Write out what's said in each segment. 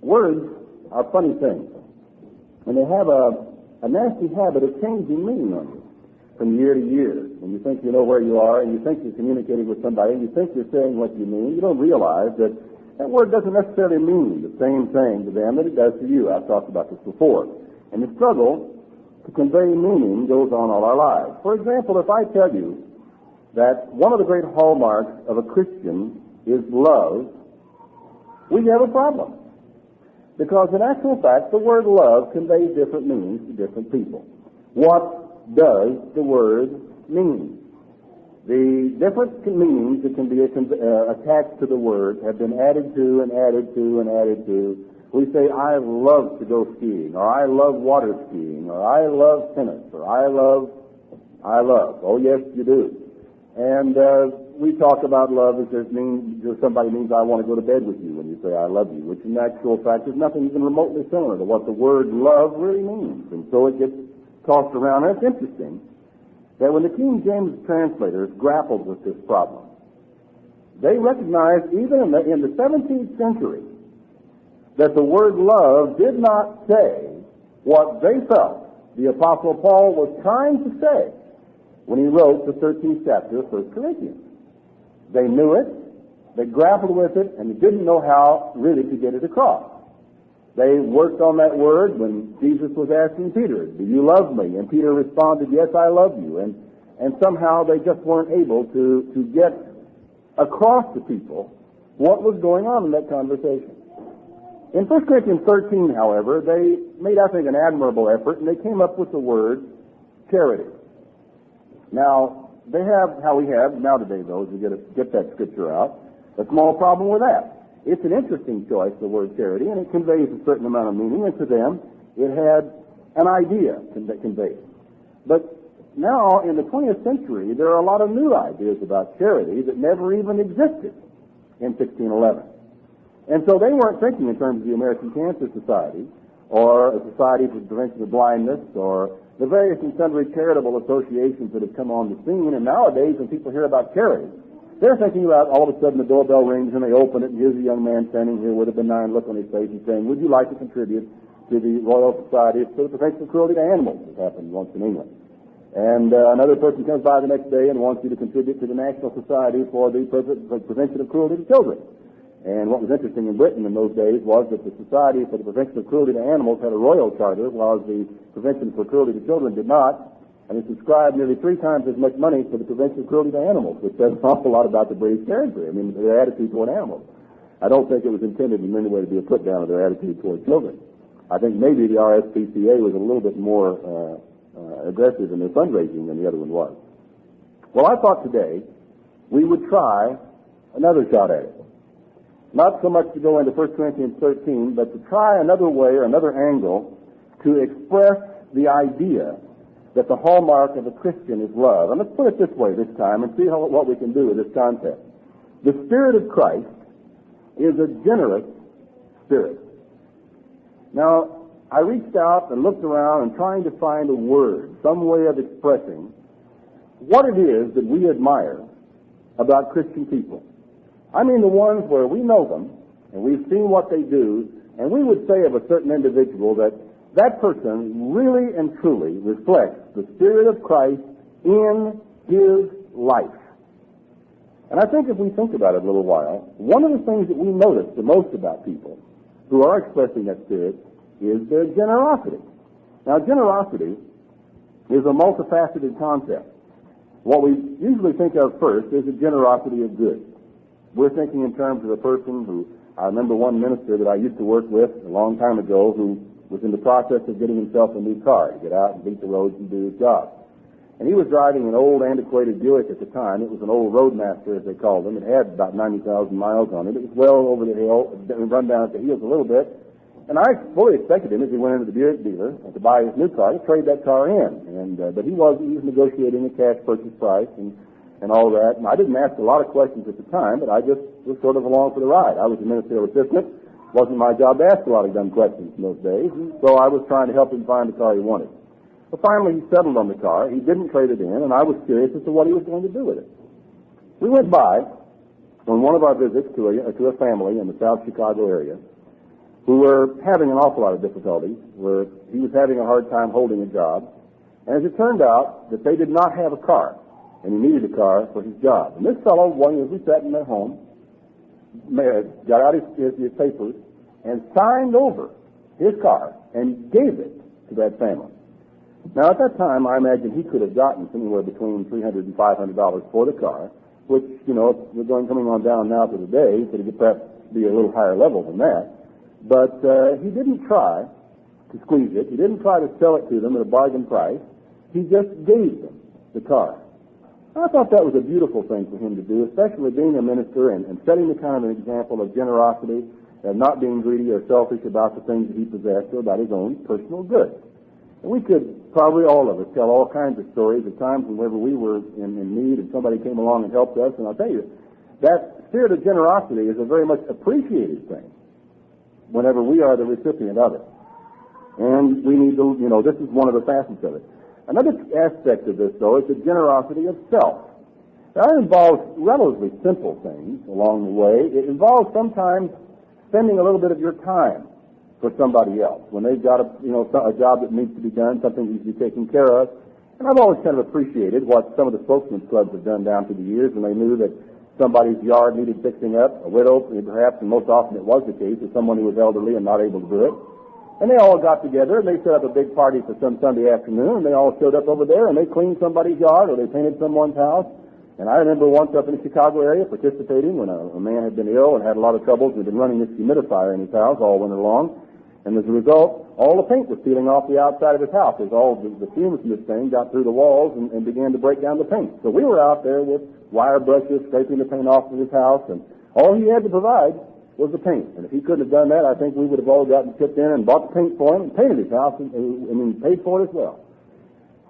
Words are funny things, and they have a nasty habit of changing meaning on you from year to year. When you think you know where you are, and you think you're communicating with somebody, and you think you're saying what you mean, you don't realize that that word doesn't necessarily mean the same thing to them that it does to you. I've talked about this before. And the struggle to convey meaning goes on all our lives. For example, if I tell you that one of the great hallmarks of a Christian is love, we have a problem. Because in actual fact, the word love conveys different meanings to different people. What does the word mean? The different meanings that can be attached to the word have been added to and added to and added to. We say, I love to go skiing, or I love water skiing, or I love tennis, or I love. Oh, yes, you do. And we talk about love as somebody means I want to go to bed with you when you say I love you, which in actual fact is nothing even remotely similar to what the word love really means. And so it gets tossed around. And it's interesting that when the King James translators grappled with this problem, they recognized even in the 17th century that the word love did not say what they felt the Apostle Paul was trying to say when he wrote the 13th chapter of 1 Corinthians. They knew it, they grappled with it, and they didn't know how really to get it across. They worked on that word when Jesus was asking Peter, do you love me? And Peter responded, yes, I love you. And somehow they just weren't able to get across to people what was going on in that conversation. In 1 Corinthians 13, however, they made, I think, an admirable effort, and they came up with the word charity. Now, they have, how we have now today, though, as we get that scripture out, a small problem with that. It's an interesting choice, the word charity, and it conveys a certain amount of meaning, and to them, it had an idea that conveyed. But now, in the 20th century, there are a lot of new ideas about charity that never even existed in 1611. And so they weren't thinking in terms of the American Cancer Society, or a Society for the Prevention of Blindness, or the various and sundry charitable associations that have come on the scene. And nowadays, when people hear about charity, they're thinking about all of a sudden the doorbell rings and they open it, and here's a young man standing here with a benign look on his face and saying, would you like to contribute to the Royal Society for the Prevention of Cruelty to Animals? It happened once in England. And another person comes by the next day and wants you to contribute to the National Society for the Prevention of Cruelty to Children. And what was interesting in Britain in those days was that the Society for the Prevention of Cruelty to Animals had a royal charter, while the Prevention for Cruelty to Children did not. And it subscribed nearly 3 times as much money for the prevention of cruelty to animals, which says an awful lot about the British character. I mean, their attitude toward animals. I don't think it was intended in any way to be a put down of their attitude toward children. I think maybe the RSPCA was a little bit more aggressive in their fundraising than the other one was. Well, I thought today we would try another shot at it. Not so much to go into 1 Corinthians 13, but to try another way or another angle to express the idea that the hallmark of a Christian is love. And let's put it this way this time and see what we can do with this concept. The Spirit of Christ is a generous Spirit. Now, I reached out and looked around and trying to find a word, some way of expressing what it is that we admire about Christian people. I mean the ones where we know them and we've seen what they do, and we would say of a certain individual that that person really and truly reflects the Spirit of Christ in his life. And I think if we think about it a little while, one of the things that we notice the most about people who are expressing that Spirit is their generosity. Now, generosity is a multifaceted concept. What we usually think of first is the generosity of goods. We're thinking in terms of a person who, I remember one minister that I used to work with a long time ago who was in the process of getting himself a new car to get out and beat the roads and do his job. And he was driving an old antiquated Buick at the time. It was an old Roadmaster, as they called them. It had about 90,000 miles on it. It was well over the hill, run down at the heels a little bit. And I fully expected him, as he went into the Buick dealer to buy his new car, to trade that car in. But he was negotiating a cash purchase price and all that. And I didn't ask a lot of questions at the time, but I just was sort of along for the ride. I was a ministerial assistant. It wasn't my job to ask a lot of dumb questions in those days. And so I was trying to help him find the car he wanted. But finally he settled on the car. He didn't trade it in, and I was curious as to what he was going to do with it. We went by on one of our visits to a family in the South Chicago area, who were having an awful lot of difficulties, where he was having a hard time holding a job. And as it turned out, that they did not have a car, and he needed a car for his job. And this fellow, as we sat in their home, got out his papers and signed over his car and gave it to that family. Now, at that time, I imagine he could have gotten anywhere between $300 and $500 for the car, which, we're coming on down now to the day, so it could perhaps be a little higher level than that. But he didn't try to squeeze it. He didn't try to sell it to them at a bargain price. He just gave them the car. I thought that was a beautiful thing for him to do, especially being a minister and setting the kind of an example of generosity and not being greedy or selfish about the things that he possessed or about his own personal good. And we could probably, all of us, tell all kinds of stories of times whenever we were in need and somebody came along and helped us. And I'll tell you, that spirit of generosity is a very much appreciated thing whenever we are the recipient of it. And we need to, this is one of the facets of it. Another aspect of this, though, is the generosity of self. That involves relatively simple things along the way. It involves sometimes spending a little bit of your time for somebody else when they've got a job that needs to be done, something that needs to be taken care of. And I've always kind of appreciated what some of the spokesmen's clubs have done down through the years when they knew that somebody's yard needed fixing up, a widow perhaps, and most often it was the case, of someone who was elderly and not able to do it. And they all got together and they set up a big party for some Sunday afternoon, and they all showed up over there and they cleaned somebody's yard or they painted someone's house. And I remember once up in the Chicago area participating when a man had been ill and had a lot of troubles and had been running this humidifier in his house all winter long. And as a result, all the paint was peeling off the outside of his house as all the fumes from this thing got through the walls and began to break down the paint. So we were out there with wire brushes scraping the paint off of his house, and all he had to provide was the paint. And if he couldn't have done that, I think we would have all gotten chipped in and bought the paint for him and painted his house and paid for it as well.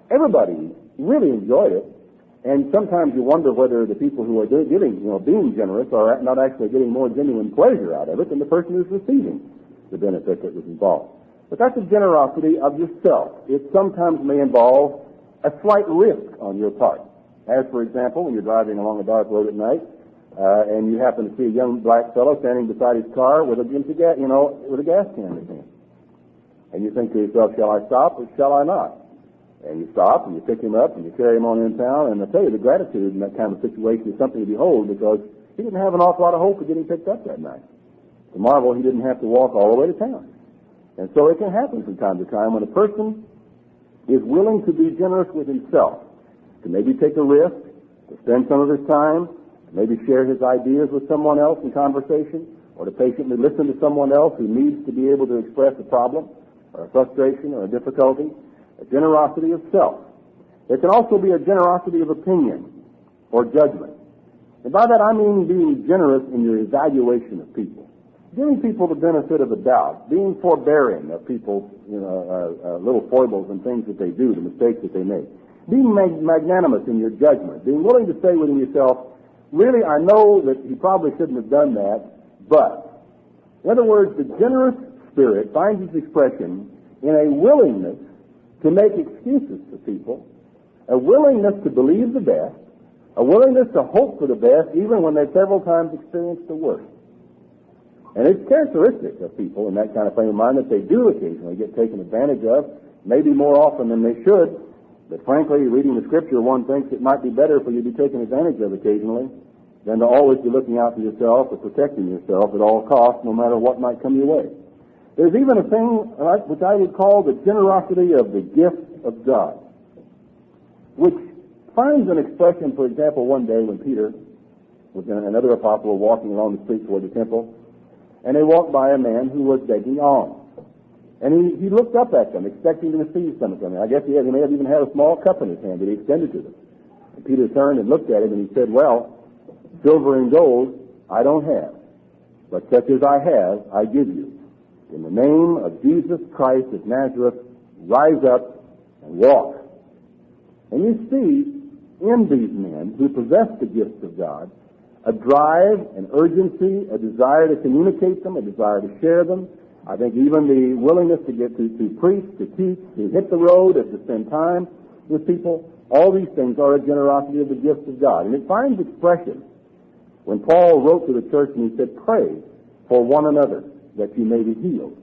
Everybody really enjoyed it. And sometimes you wonder whether the people who are being generous are not actually getting more genuine pleasure out of it than the person who's receiving the benefit that was involved. But that's a generosity of yourself. It sometimes may involve a slight risk on your part. As, for example, when you're driving along a dark road at night, and you happen to see a young black fellow standing beside his car with a gas can in his hand. And you think to yourself, shall I stop or shall I not? And you stop and you pick him up and you carry him on in town, and I tell you, the gratitude in that kind of situation is something to behold, because he didn't have an awful lot of hope of getting picked up that night. To marvel, he didn't have to walk all the way to town. And so it can happen from time to time when a person is willing to be generous with himself, to maybe take a risk, to spend some of his time, to maybe share his ideas with someone else in conversation, or to patiently listen to someone else who needs to be able to express a problem or a frustration or a difficulty. A generosity of self. There can also be a generosity of opinion or judgment. And by that I mean being generous in your evaluation of people, giving people the benefit of the doubt, being forbearing of people's little foibles and things that they do, the mistakes that they make, being magnanimous in your judgment, being willing to say within yourself, really, I know that he probably shouldn't have done that, but, in other words, the generous spirit finds its expression in a willingness to make excuses for people, a willingness to believe the best, a willingness to hope for the best even when they've several times experienced the worst. And it's characteristic of people in that kind of frame of mind that they do occasionally get taken advantage of, maybe more often than they should, but frankly, reading the Scripture, one thinks it might be better for you to be taken advantage of occasionally than to always be looking out for yourself or protecting yourself at all costs, no matter what might come your way. There's even a thing which I would call the generosity of the gift of God, which finds an expression, for example, one day when Peter was another apostle walking along the street toward the temple, and they walked by a man who was begging alms. And he looked up at them, expecting to receive something from them. I guess he may have even had a small cup in his hand that he extended to them. And Peter turned and looked at him, and he said, well, silver and gold I don't have, but such as I have I give you. In the name of Jesus Christ of Nazareth, rise up and walk. And you see in these men who possess the gifts of God a drive, an urgency, a desire to communicate them, a desire to share them. I think even the willingness to get to preach, to teach, to hit the road, and to spend time with people. All these things are a generosity of the gifts of God. And it finds expression when Paul wrote to the church and he said, pray for one another, that you may be healed.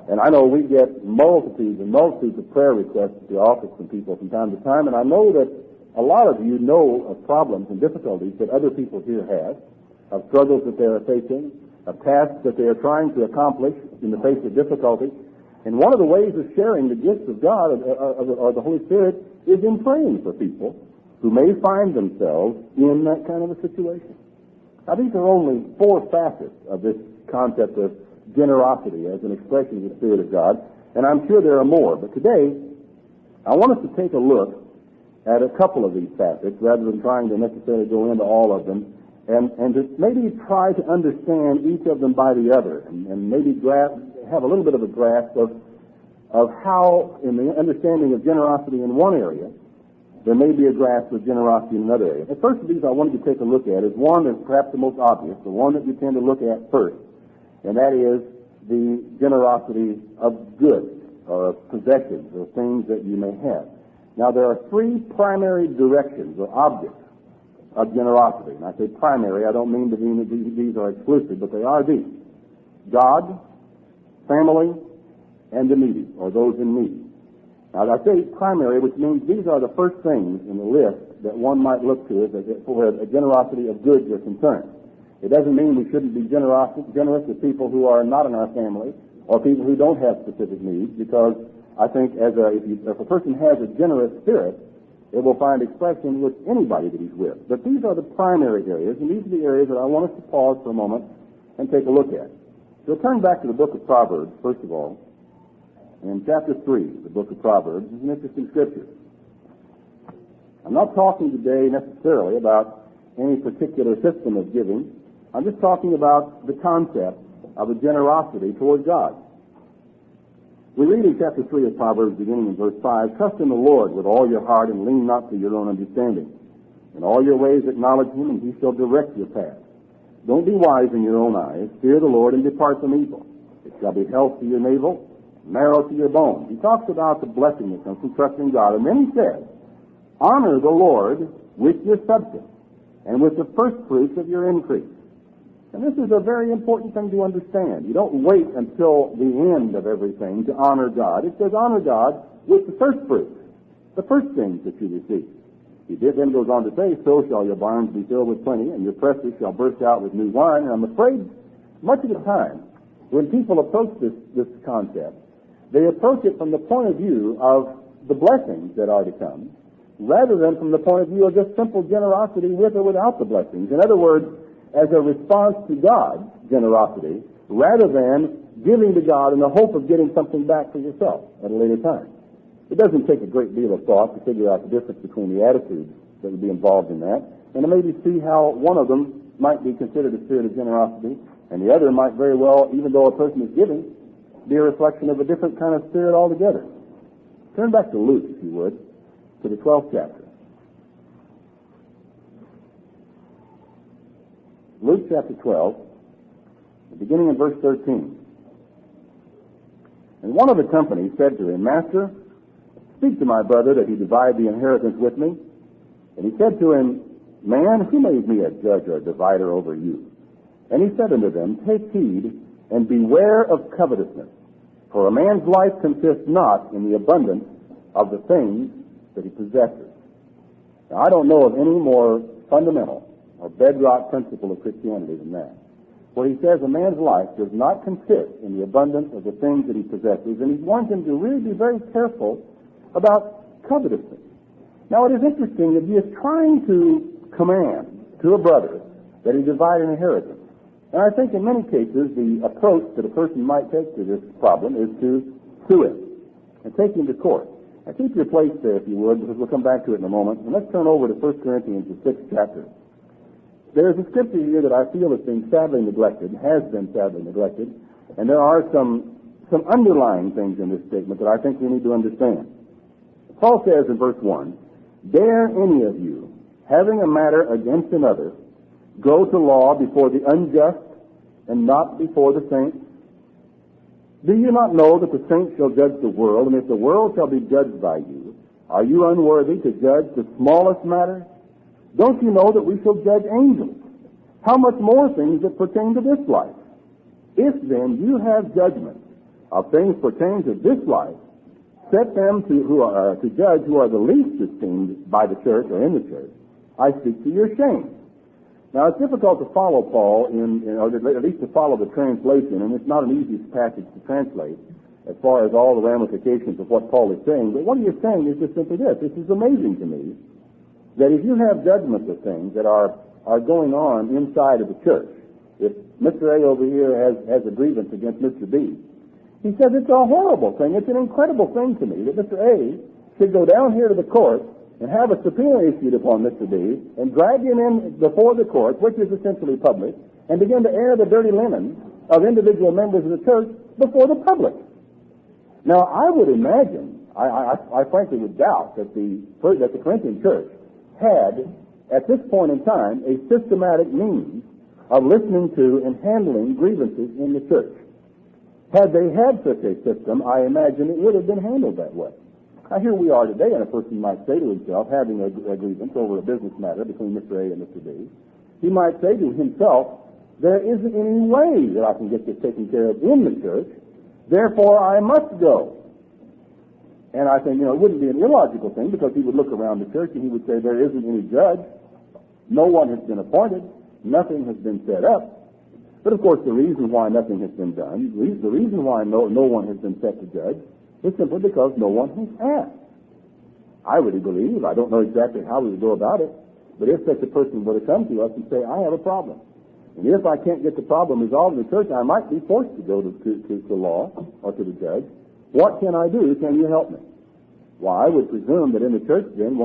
And I know we get multitudes and multitudes of prayer requests at the office from people from time to time, and I know that a lot of you know of problems and difficulties that other people here have, of struggles that they are facing, of tasks that they are trying to accomplish in the face of difficulty. And one of the ways of sharing the gifts of God or the Holy Spirit is in praying for people who may find themselves in that kind of a situation. Now, these are only 4 facets of this concept of generosity as an expression of the Spirit of God, and I'm sure there are more. But today, I want us to take a look at a couple of these facets rather than trying to necessarily go into all of them, and to maybe try to understand each of them by the other, and maybe have a little bit of a grasp of how, in the understanding of generosity in one area, there may be a grasp of generosity in another area. The first of these I wanted to take a look at is one that's perhaps the most obvious, the one that you tend to look at first, and that is the generosity of goods or of possessions or things that you may have. Now, there are 3 primary directions or objects of generosity. And I say primary, I don't mean to mean that these are exclusive, but they are these: God, family, and the needy, or those in need. Now, I say primary, which means these are the first things in the list that one might look to for a generosity of goods are concerned. It doesn't mean we shouldn't be generous with people who are not in our family or people who don't have specific needs, because I think if a person has a generous spirit, it will find expression with anybody that he's with. But these are the primary areas, and these are the areas that I want us to pause for a moment and take a look at. So turn back to the book of Proverbs, first of all. In chapter 3, the book of Proverbs is an interesting scripture. I'm not talking today necessarily about any particular system of giving. I'm just talking about the concept of a generosity toward God. We read in chapter 3 of Proverbs, beginning in verse 5, "Trust in the Lord with all your heart, and lean not to your own understanding. In all your ways acknowledge him, and he shall direct your path. Don't be wise in your own eyes. Fear the Lord, and depart from evil. It shall be health to your navel, marrow to your bones." He talks about the blessing that comes from trusting God. And then he says, "Honor the Lord with your substance, and with the first fruits of your increase." And this is a very important thing to understand. You don't wait until the end of everything to honor God. It says honor God with the first fruits, the first things that you receive. He then goes on to say, "So shall your barns be filled with plenty, and your presses shall burst out with new wine." And I'm afraid much of the time when people approach this concept, they approach it from the point of view of the blessings that are to come, rather than from the point of view of just simple generosity with or without the blessings. In other words, as a response to God's generosity, rather than giving to God in the hope of getting something back for yourself at a later time. It doesn't take a great deal of thought to figure out the difference between the attitudes that would be involved in that, and to maybe see how one of them might be considered a spirit of generosity, and the other might very well, even though a person is giving, be a reflection of a different kind of spirit altogether. Turn back to Luke, if you would, to the 12th chapter. Luke chapter 12, beginning in verse 13. "And one of the company said to him, 'Master, speak to my brother that he divide the inheritance with me.' And he said to him, 'Man, who made me a judge or a divider over you?' And he said unto them, 'Take heed, and beware of covetousness. For a man's life consists not in the abundance of the things that he possesses.'" Now, I don't know of any more fundamental or bedrock principle of Christianity than that, where he says a man's life does not consist in the abundance of the things that he possesses, and he wants him to really be very careful about covetousness. Now, it is interesting that he is trying to command to a brother that he divide an inheritance. And I think in many cases the approach that a person might take to this problem is to sue him and take him to court. Now, keep your place there, if you would, because we'll come back to it in a moment. And let's turn over to 1 Corinthians, the 6th chapter. There is a scripture here that I feel is being sadly neglected, has been sadly neglected, and there are some underlying things in this statement that I think we need to understand. Paul says in verse 1, "Dare any of you, having a matter against another, go to law before the unjust and not before the saints? Do you not know that the saints shall judge the world, and if the world shall be judged by you, are you unworthy to judge the smallest matters? Don't you know that we shall judge angels? How much more things that pertain to this life? If then you have judgment of things pertaining to this life, set them to judge who are the least esteemed by the church or in the church. I speak to your shame. Now, it's difficult to follow Paul, or at least to follow the translation, and it's not an easy passage to translate as far as all the ramifications of what Paul is saying. But what he is saying is just simply this. This is amazing to me, that if you have judgments of things that are going on inside of the church, if Mr. A over here has a grievance against Mr. B, he says it's a horrible thing. It's an incredible thing to me that Mr. A should go down here to the court and have a subpoena issued upon Mr. B and drag him in before the court, which is essentially public, and begin to air the dirty linen of individual members of the church before the public. Now, I would imagine, I frankly would doubt that the Corinthian church had, at this point in time, a systematic means of listening to and handling grievances in the church. Had they had such a system, I imagine it would have been handled that way. Now, here we are today, and a person might say to himself, having a grievance over a business matter between Mr. A and Mr. B, he might say to himself, there isn't any way that I can get this taken care of in the church, therefore I must go. And I think, it wouldn't be an illogical thing, because he would look around the church and he would say, there isn't any judge, no one has been appointed, nothing has been set up. But of course, the reason why nothing has been done, the reason why no one has been set to judge, is simply because no one has asked. I really believe, I don't know exactly how we would go about it, but if such a person were to come to us and say, I have a problem, and if I can't get the problem resolved in the church, I might be forced to go to law or to the judge. What can I do? Can you help me? Well, I would presume that in the church then,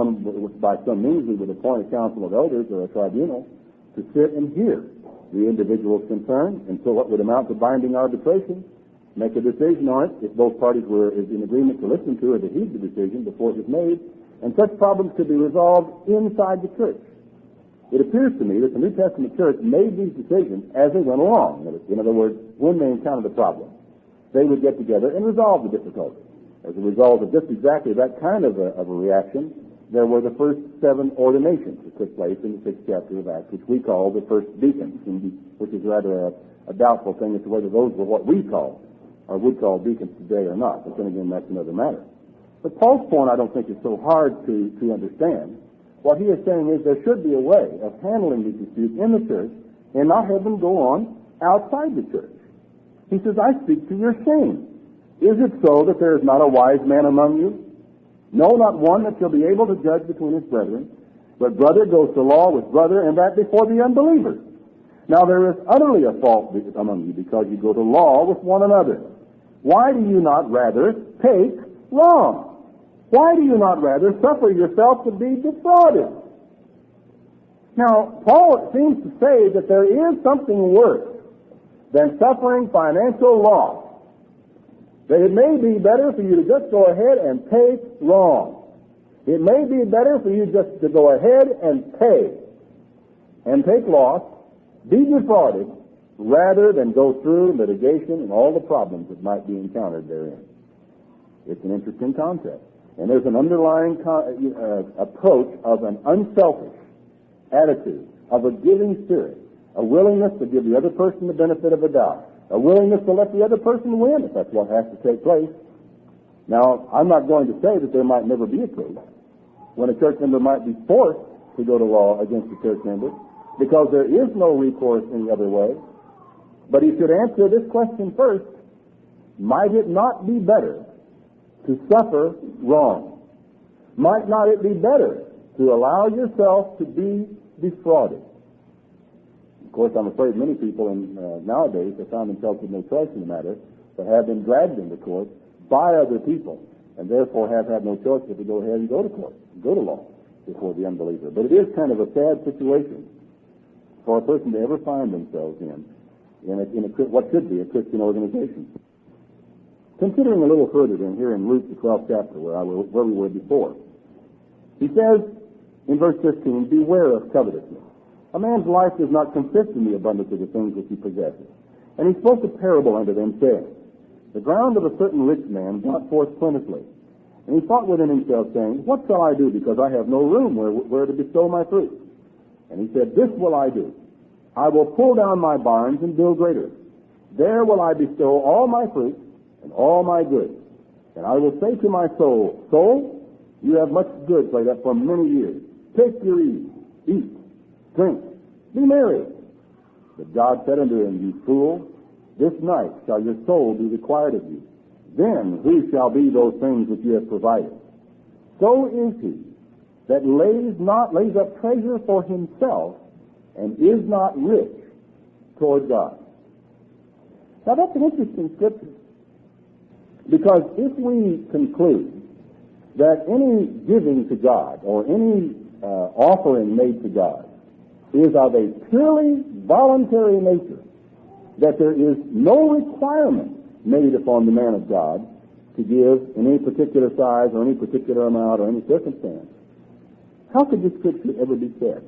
by some means, we would appoint a council of elders or a tribunal to sit and hear the individuals concerned until what would amount to binding arbitration, make a decision on it if both parties were in agreement to listen to or to heed the decision before it was made, and such problems could be resolved inside the church. It appears to me that the New Testament church made these decisions as they went along. In other words, when they encountered a problem, they would get together and resolve the difficulty. As a result of just exactly that kind of a reaction, there were the first 7 ordinations that took place in the 6th chapter of Acts, which we call the first deacons, which is rather a doubtful thing as to whether those were what we call or would call deacons today or not. But then again, that's another matter. But Paul's point, I don't think, is so hard to understand. What he is saying is there should be a way of handling these disputes in the church and not have them go on outside the church. He says, I speak to your shame. Is it so that there is not a wise man among you? No, not one that shall be able to judge between his brethren, but brother goes to law with brother, and that before the unbelievers. Now there is utterly a fault among you, because you go to law with one another. Why do you not rather take wrong? Why do you not rather suffer yourself to be defrauded? Now, Paul seems to say that there is something worse than suffering financial loss. That it may be better for you to just go ahead and take wrong. It may be better for you just to go ahead and pay and take loss, be defrauded, rather than go through litigation and all the problems that might be encountered therein. It's an interesting concept. And there's an underlying approach of an unselfish attitude, of a giving spirit, a willingness to give the other person the benefit of a doubt, a willingness to let the other person win, if that's what has to take place. Now, I'm not going to say that there might never be a case when a church member might be forced to go to law against a church member, because there is no recourse any other way. But he should answer this question first: might it not be better to suffer wrong? Might not it be better to allow yourself to be defrauded? Of course, I'm afraid many people nowadays have found themselves with no choice in the matter, but have been dragged into court by other people, and therefore have had no choice but to go ahead and go to court, go to law before the unbeliever. But it is kind of a sad situation for a person to ever find themselves in what should be a Christian organization. Considering a little further then, here in Luke, the 12th chapter, where we were before, he says in verse 15, beware of covetousness. A man's life does not consist in the abundance of the things which he possesses. And he spoke a parable unto them, saying, the ground of a certain rich man brought forth plentifully. And he thought within himself, saying, what shall I do, because I have no room where to bestow my fruit? And he said, this will I do. I will pull down my barns and build greater, There will I bestow all my fruit and all my goods. And I will say to my soul, Soul, you have much goods laid up for many years. Take your ease, eat, drink, be merry. But God said unto him, You fool, this night shall your soul be required of you. Then who shall be those things which you have provided? So is he that lays up treasure for himself and is not rich toward God. Now that's an interesting scripture, because if we conclude that any giving to God or any offering made to God is of a purely voluntary nature, that there is no requirement made upon the man of God to give in any particular size or any particular amount or any circumstance, how could this scripture ever be said?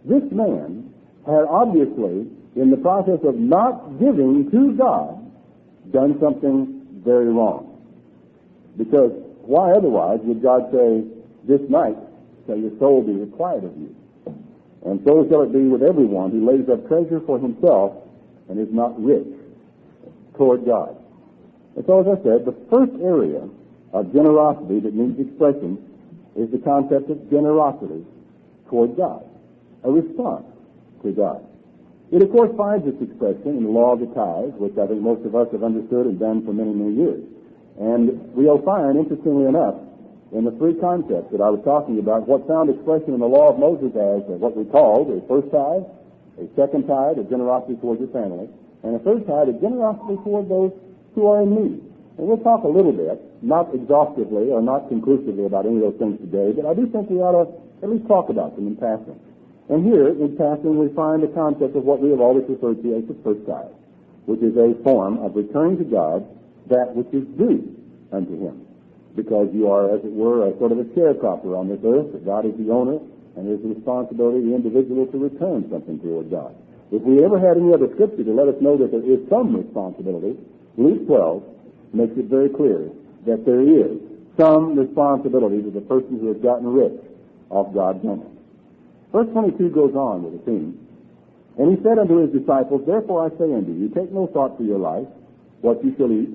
This man had obviously, in the process of not giving to God, done something very wrong. Because why otherwise would God say, This night shall your soul be required of you? And so shall it be with everyone who lays up treasure for himself and is not rich toward God. And so, as I said, the first area of generosity that needs expression is the concept of generosity toward God, a response to God. It, of course, finds its expression in the law of the tithe, which I think most of us have understood and done for many, many years. And we'll find, interestingly enough, in the three concepts that I was talking about, what found expression in the law of Moses as what we called a first tithe, a second tithe, a generosity towards your family, and a third tithe, a generosity toward those who are in need. And we'll talk a little bit, not exhaustively or not conclusively about any of those things today, but I do think we ought to at least talk about them in passing. And here, in passing, we find the concept of what we have always referred to as the first tithe, which is a form of returning to God that which is due unto him. Because you are, as it were, a sort of a sharecropper on this earth, that God is the owner, and it is the responsibility of the individual to return something toward God. If we ever had any other scripture to let us know that there is some responsibility, Luke 12 makes it very clear that there is some responsibility to the person who has gotten rich off God's money. Verse 22 goes on with the theme. And he said unto his disciples, Therefore I say unto you, take no thought for your life, what you shall eat,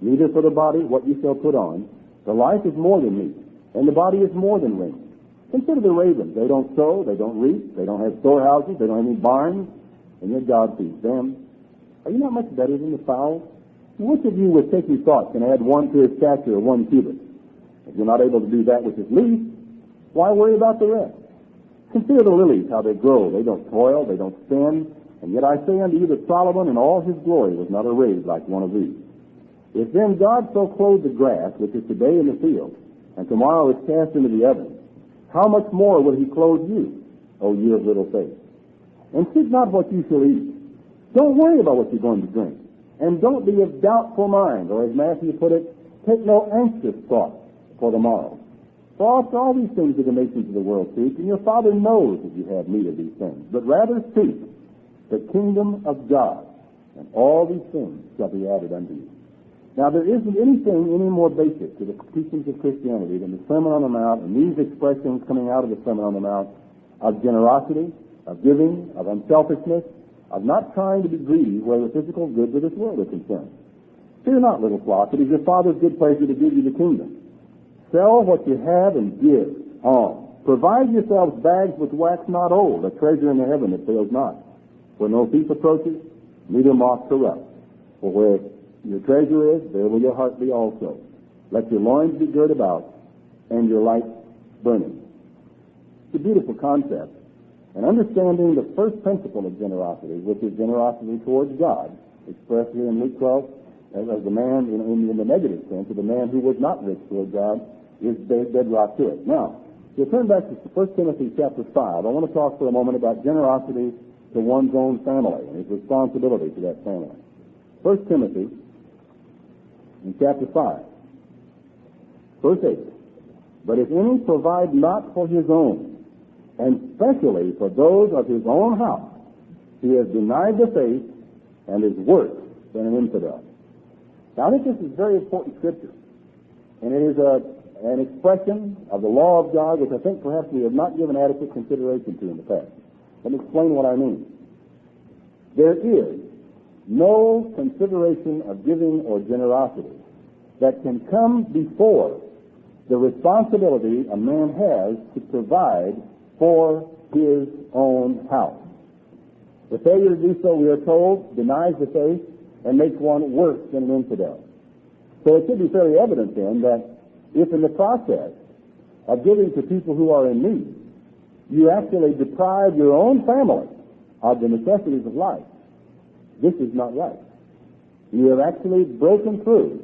neither for the body what you shall put on. The life is more than meat, and the body is more than raiment. Consider the ravens. They don't sow, they don't reap, they don't have storehouses, they don't have any barns, and yet God feeds them. Are you not much better than the fowls? Which of you with taking thought can add one to his stature or 1 cubit? If you're not able to do that which is least, why worry about the rest? Consider the lilies, how they grow. They don't toil, they don't spin. And yet I say unto you that Solomon in all his glory was not arrayed like one of these. If then God so clothed the grass, which is today in the field, and tomorrow is cast into the oven, how much more will he clothe you, O ye of little faith? And seek not what you shall eat. Don't worry about what you're going to drink. And don't be of doubtful mind, or as Matthew put it, take no anxious thought for the morrow. For after all these things that the nations of the world seek, and your Father knows that you have need of these things. But rather seek the kingdom of God, and all these things shall be added unto you. Now, there isn't anything any more basic to the teachings of Christianity than the Sermon on the Mount and these expressions coming out of the Sermon on the Mount of generosity, of giving, of unselfishness, of not trying to be greedy where the physical goods of this world are concerned. Fear not, little flock, it is your Father's good pleasure to give you the kingdom. Sell what you have and give alms. Provide yourselves bags which wax not old, a treasure in the heaven that fails not, where no thief approaches, neither moth corrupts. For where your treasure is, there will your heart be also. Let your loins be girt about, and your light burning. It's a beautiful concept. And understanding the first principle of generosity, which is generosity towards God, expressed here in Luke 12 as the man, in the negative sense, of the man who was not rich toward God, is bedrock to it. Now, if you turn back to 1 Timothy chapter 5, I want to talk for a moment about generosity to one's own family and his responsibility to that family. 1 Timothy in chapter 5, verse 8. But if any provide not for his own, and especially for those of his own house, he has denied the faith and is worse than an infidel. Now, I think this is very important scripture, and it is an expression of the law of God which I think perhaps we have not given adequate consideration to in the past. Let me explain what I mean. There is no consideration of giving or generosity that can come before the responsibility a man has to provide for his own house. The failure to do so, we are told, denies the faith and makes one worse than an infidel. So it should be fairly evident then that if in the process of giving to people who are in need, you actually deprive your own family of the necessities of life, this is not right. You have actually broken through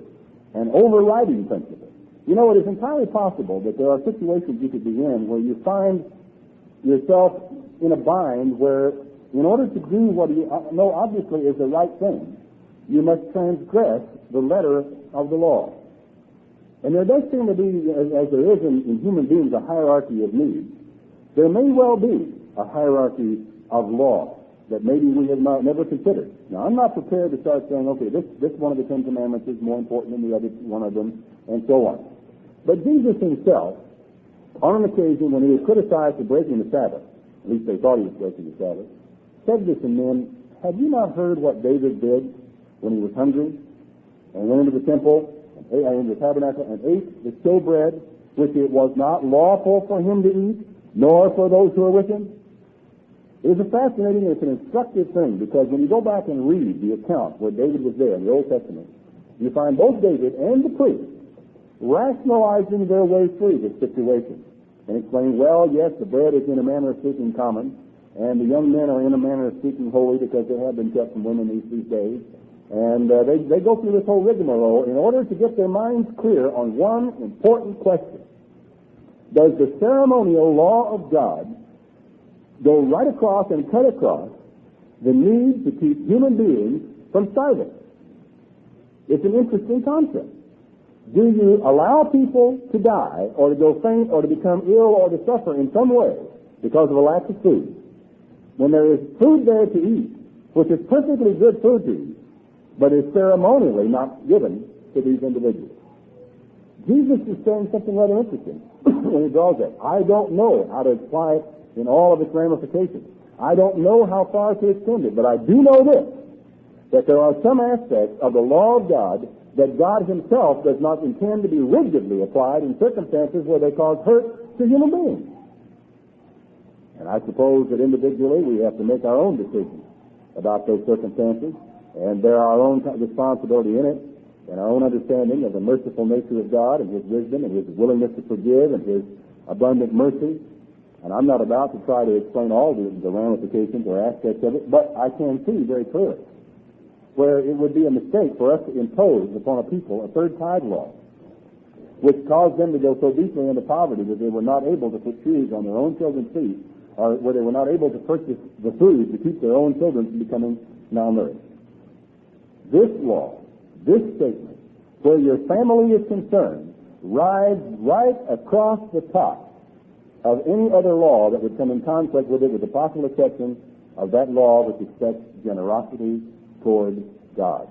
an overriding principle. You know, it is entirely possible that there are situations you could be in where you find yourself in a bind where, in order to do what you know obviously is the right thing, you must transgress the letter of the law. And there does seem to be, as there is in human beings, a hierarchy of needs. There may well be a hierarchy of law that maybe we have never considered. Now, I'm not prepared to start saying, okay, this one of the Ten Commandments is more important than the other one of them, and so on. But Jesus himself, on an occasion when he was criticized for breaking the Sabbath, at least they thought he was breaking the Sabbath, said to some men, have you not heard what David did when he was hungry and went into the temple, into the tabernacle, and ate the showbread, which it was not lawful for him to eat, nor for those who were with him? It is a fascinating, it's an instructive thing, because when you go back and read the account where David was there in the Old Testament, you find both David and the priest rationalizing their way through this situation and explaining, well, yes, the bread is in a manner of speaking common, and the young men are in a manner of speaking holy because they have been kept from women these days. And they go through this whole rigmarole in order to get their minds clear on one important question. Does the ceremonial law of God go right across and cut across the need to keep human beings from starving? It's an interesting concept. Do you allow people to die or to go faint or to become ill or to suffer in some way because of a lack of food, when there is food there to eat, which is perfectly good food to eat, but is ceremonially not given to these individuals? Jesus is saying something rather interesting when he draws that. I don't know how to apply it in all of its ramifications. I don't know how far to extend it, but I do know this, that there are some aspects of the law of God that God himself does not intend to be rigidly applied in circumstances where they cause hurt to human beings. And I suppose that individually we have to make our own decisions about those circumstances and bear our own responsibility in it, and our own understanding of the merciful nature of God and his wisdom and his willingness to forgive and his abundant mercy. And I'm not about to try to explain all the ramifications or aspects of it, but I can see very clearly where it would be a mistake for us to impose upon a people a third tithe law, which caused them to go so deeply into poverty that they were not able to put shoes on their own children's feet, or where they were not able to purchase the food to keep their own children from becoming malnourished. This law, this statement, where your family is concerned, rides right across the top of any other law that would come in conflict with it, with the possible exception of that law which expects generosity toward God.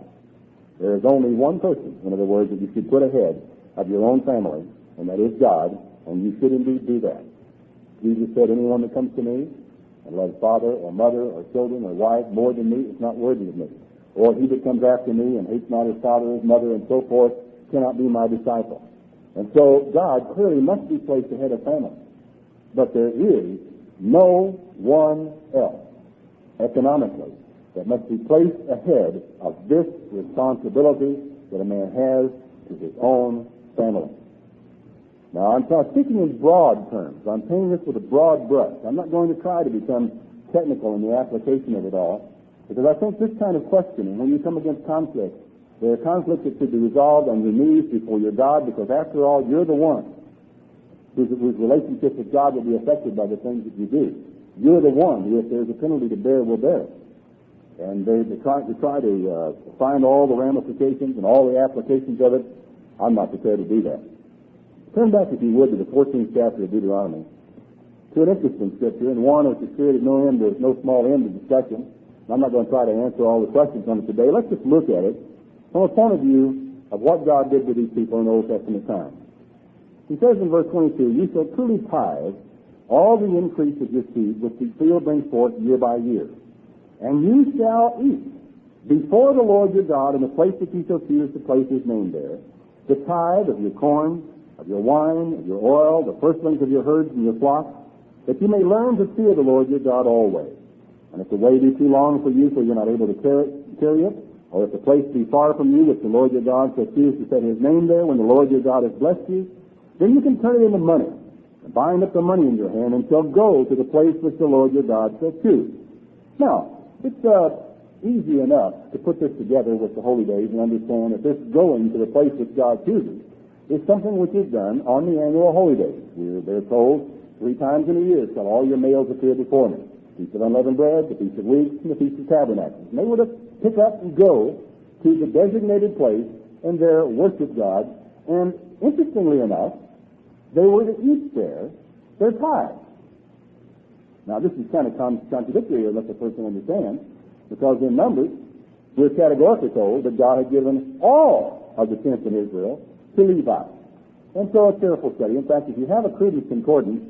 There is only one person, in other words, that you should put ahead of your own family, and that is God, and you should indeed do that. Jesus said, anyone that comes to me and loves father or mother or children or wife more than me is not worthy of me. Or he that comes after me and hates not his father or his mother and so forth cannot be my disciple. And so God clearly must be placed ahead of family. But there is no one else economically that must be placed ahead of this responsibility that a man has to his own family. Now, I'm speaking in broad terms. I'm painting this with a broad brush. I'm not going to try to become technical in the application of it all, because I think this kind of questioning, when you come against conflict, there are conflicts that should be resolved on your knees before your God, because after all, you're the one whose relationship with God will be affected by the things that you do. You're the one who, if there's a penalty to bear, will bear it. And they try to find all the ramifications and all the applications of it. I'm not prepared to do that. Turn back, if you would, to the 14th chapter of Deuteronomy, to an interesting scripture, and one which has created no small end of discussion. I'm not going to try to answer all the questions on it today. Let's just look at it from a point of view of what God did to these people in the Old Testament time. He says in verse 22, you shall truly tithe all the increase of your seed which the field brings forth year by year. And you shall eat before the Lord your God in the place that you shall choose to place his name there, the tithe of your corn, of your wine, of your oil, the firstlings of your herds and your flocks, that you may learn to fear the Lord your God always. And if the way be too long for you so you're not able to carry it, or if the place be far from you which the Lord your God shall choose to set his name there when the Lord your God has blessed you, then you can turn it into money, and bind up the money in your hand, and shall go to the place which the Lord your God shall choose. Now, it's easy enough to put this together with the holy days and understand that this going to the place which God chooses is something which is done on the annual holy days. They're told 3 times in a year shall all your males appear before me. Feast of Unleavened Bread, the Feast of Weeks, and the Feast of Tabernacles. And they were to pick up and go to the designated place and there worship God. And interestingly enough, they were to eat there their tithe. Now, this is kind of contradictory unless a person understands, because in Numbers, we're categorically told that God had given all of the tenth in Israel to Levi. And so a careful study. In fact, if you have a Credence Concordance,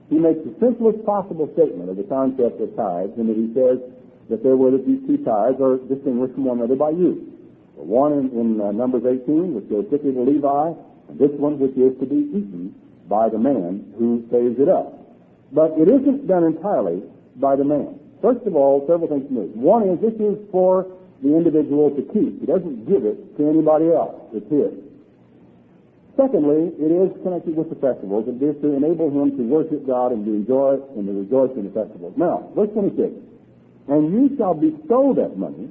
he makes the simplest possible statement of the concept of tithes, and that he says that there were these 2 tithes are distinguished from one another by use. The one in Numbers 18, which goes strictly to Levi, and this one which is to be eaten by the man who saves it up. But it isn't done entirely by the man. First of all, several things to note. One is this is for the individual to keep. He doesn't give it to anybody else. It's his. Secondly, it is connected with the festivals. It is to enable him to worship God and to enjoy and to rejoice in the festivals. Now, verse 26. And you shall bestow that money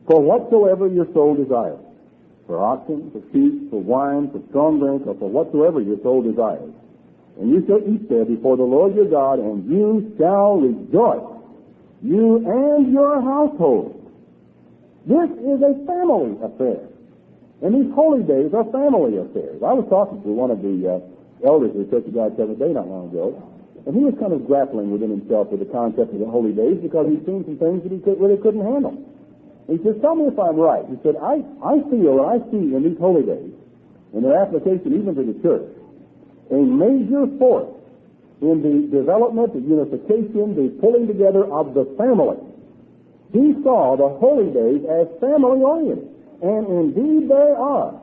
for whatsoever your soul desires, for oxen, for sheep, for wine, for strong drink, or for whatsoever your soul desires. And you shall eat there before the Lord your God, and you shall rejoice, you and your household. This is a family affair. And these holy days are family affairs. I was talking to one of the elders of the Church of God Seventh Day not long ago, and he was kind of grappling within himself with the concept of the holy days because he'd seen some things that he really couldn't handle. He says, tell me if I'm right. He said, I feel and I see in these holy days, in their application even to the church, a major force in the development, the unification, the pulling together of the family. He saw the holy days as family-oriented, and indeed they are.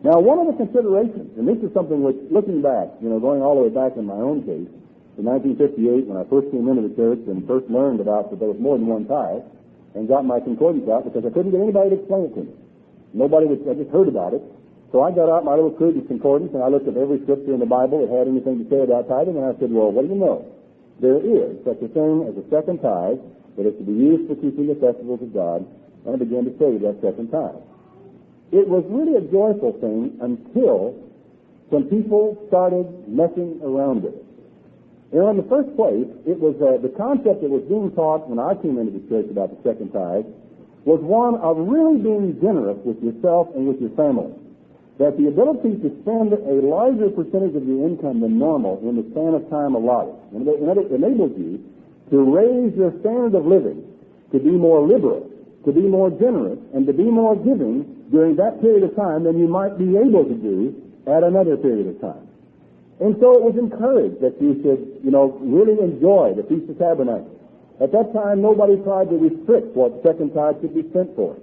Now, one of the considerations, and this is something which, looking back, going all the way back in my own case, in 1958, when I first came into the church and first learned about that there was more than one tithe, and got my concordance out because I couldn't get anybody to explain it to me. I just heard about it. So I got out my little Credence Concordance, and I looked at every scripture in the Bible that had anything to say about tithing, and I said, well, what do you know? There is such a thing as a second tithe that is to be used for keeping the festivals of God, and I began to say that second tithe. It was really a joyful thing until some people started messing around with it. In the first place, it was the concept that was being taught when I came into the church about the second tithe was one of really being generous with yourself and with your family. That the ability to spend a larger percentage of your income than normal in the span of time allotted, and it enables you to raise your standard of living, to be more liberal, to be more generous, and to be more giving during that period of time than you might be able to do at another period of time. And so it was encouraged that you should, really enjoy the Feast of Tabernacles. At that time, nobody tried to restrict what second tithe could be spent for.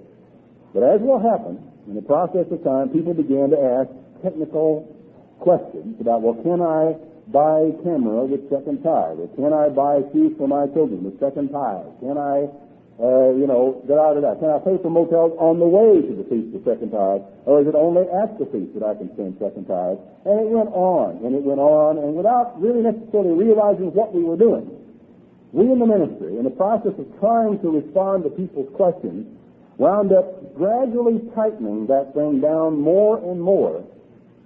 But as will happen, in the process of time, people began to ask technical questions about, well, can I buy a camera with second tithe? Or can I buy shoes for my children with second tithe? Can I can I pay for motels on the way to the feast of second tithe? Or is it only at the feast that I can spend second tithe? And it went on, and without really necessarily realizing what we were doing. We in the ministry, in the process of trying to respond to people's questions, wound up gradually tightening that thing down more and more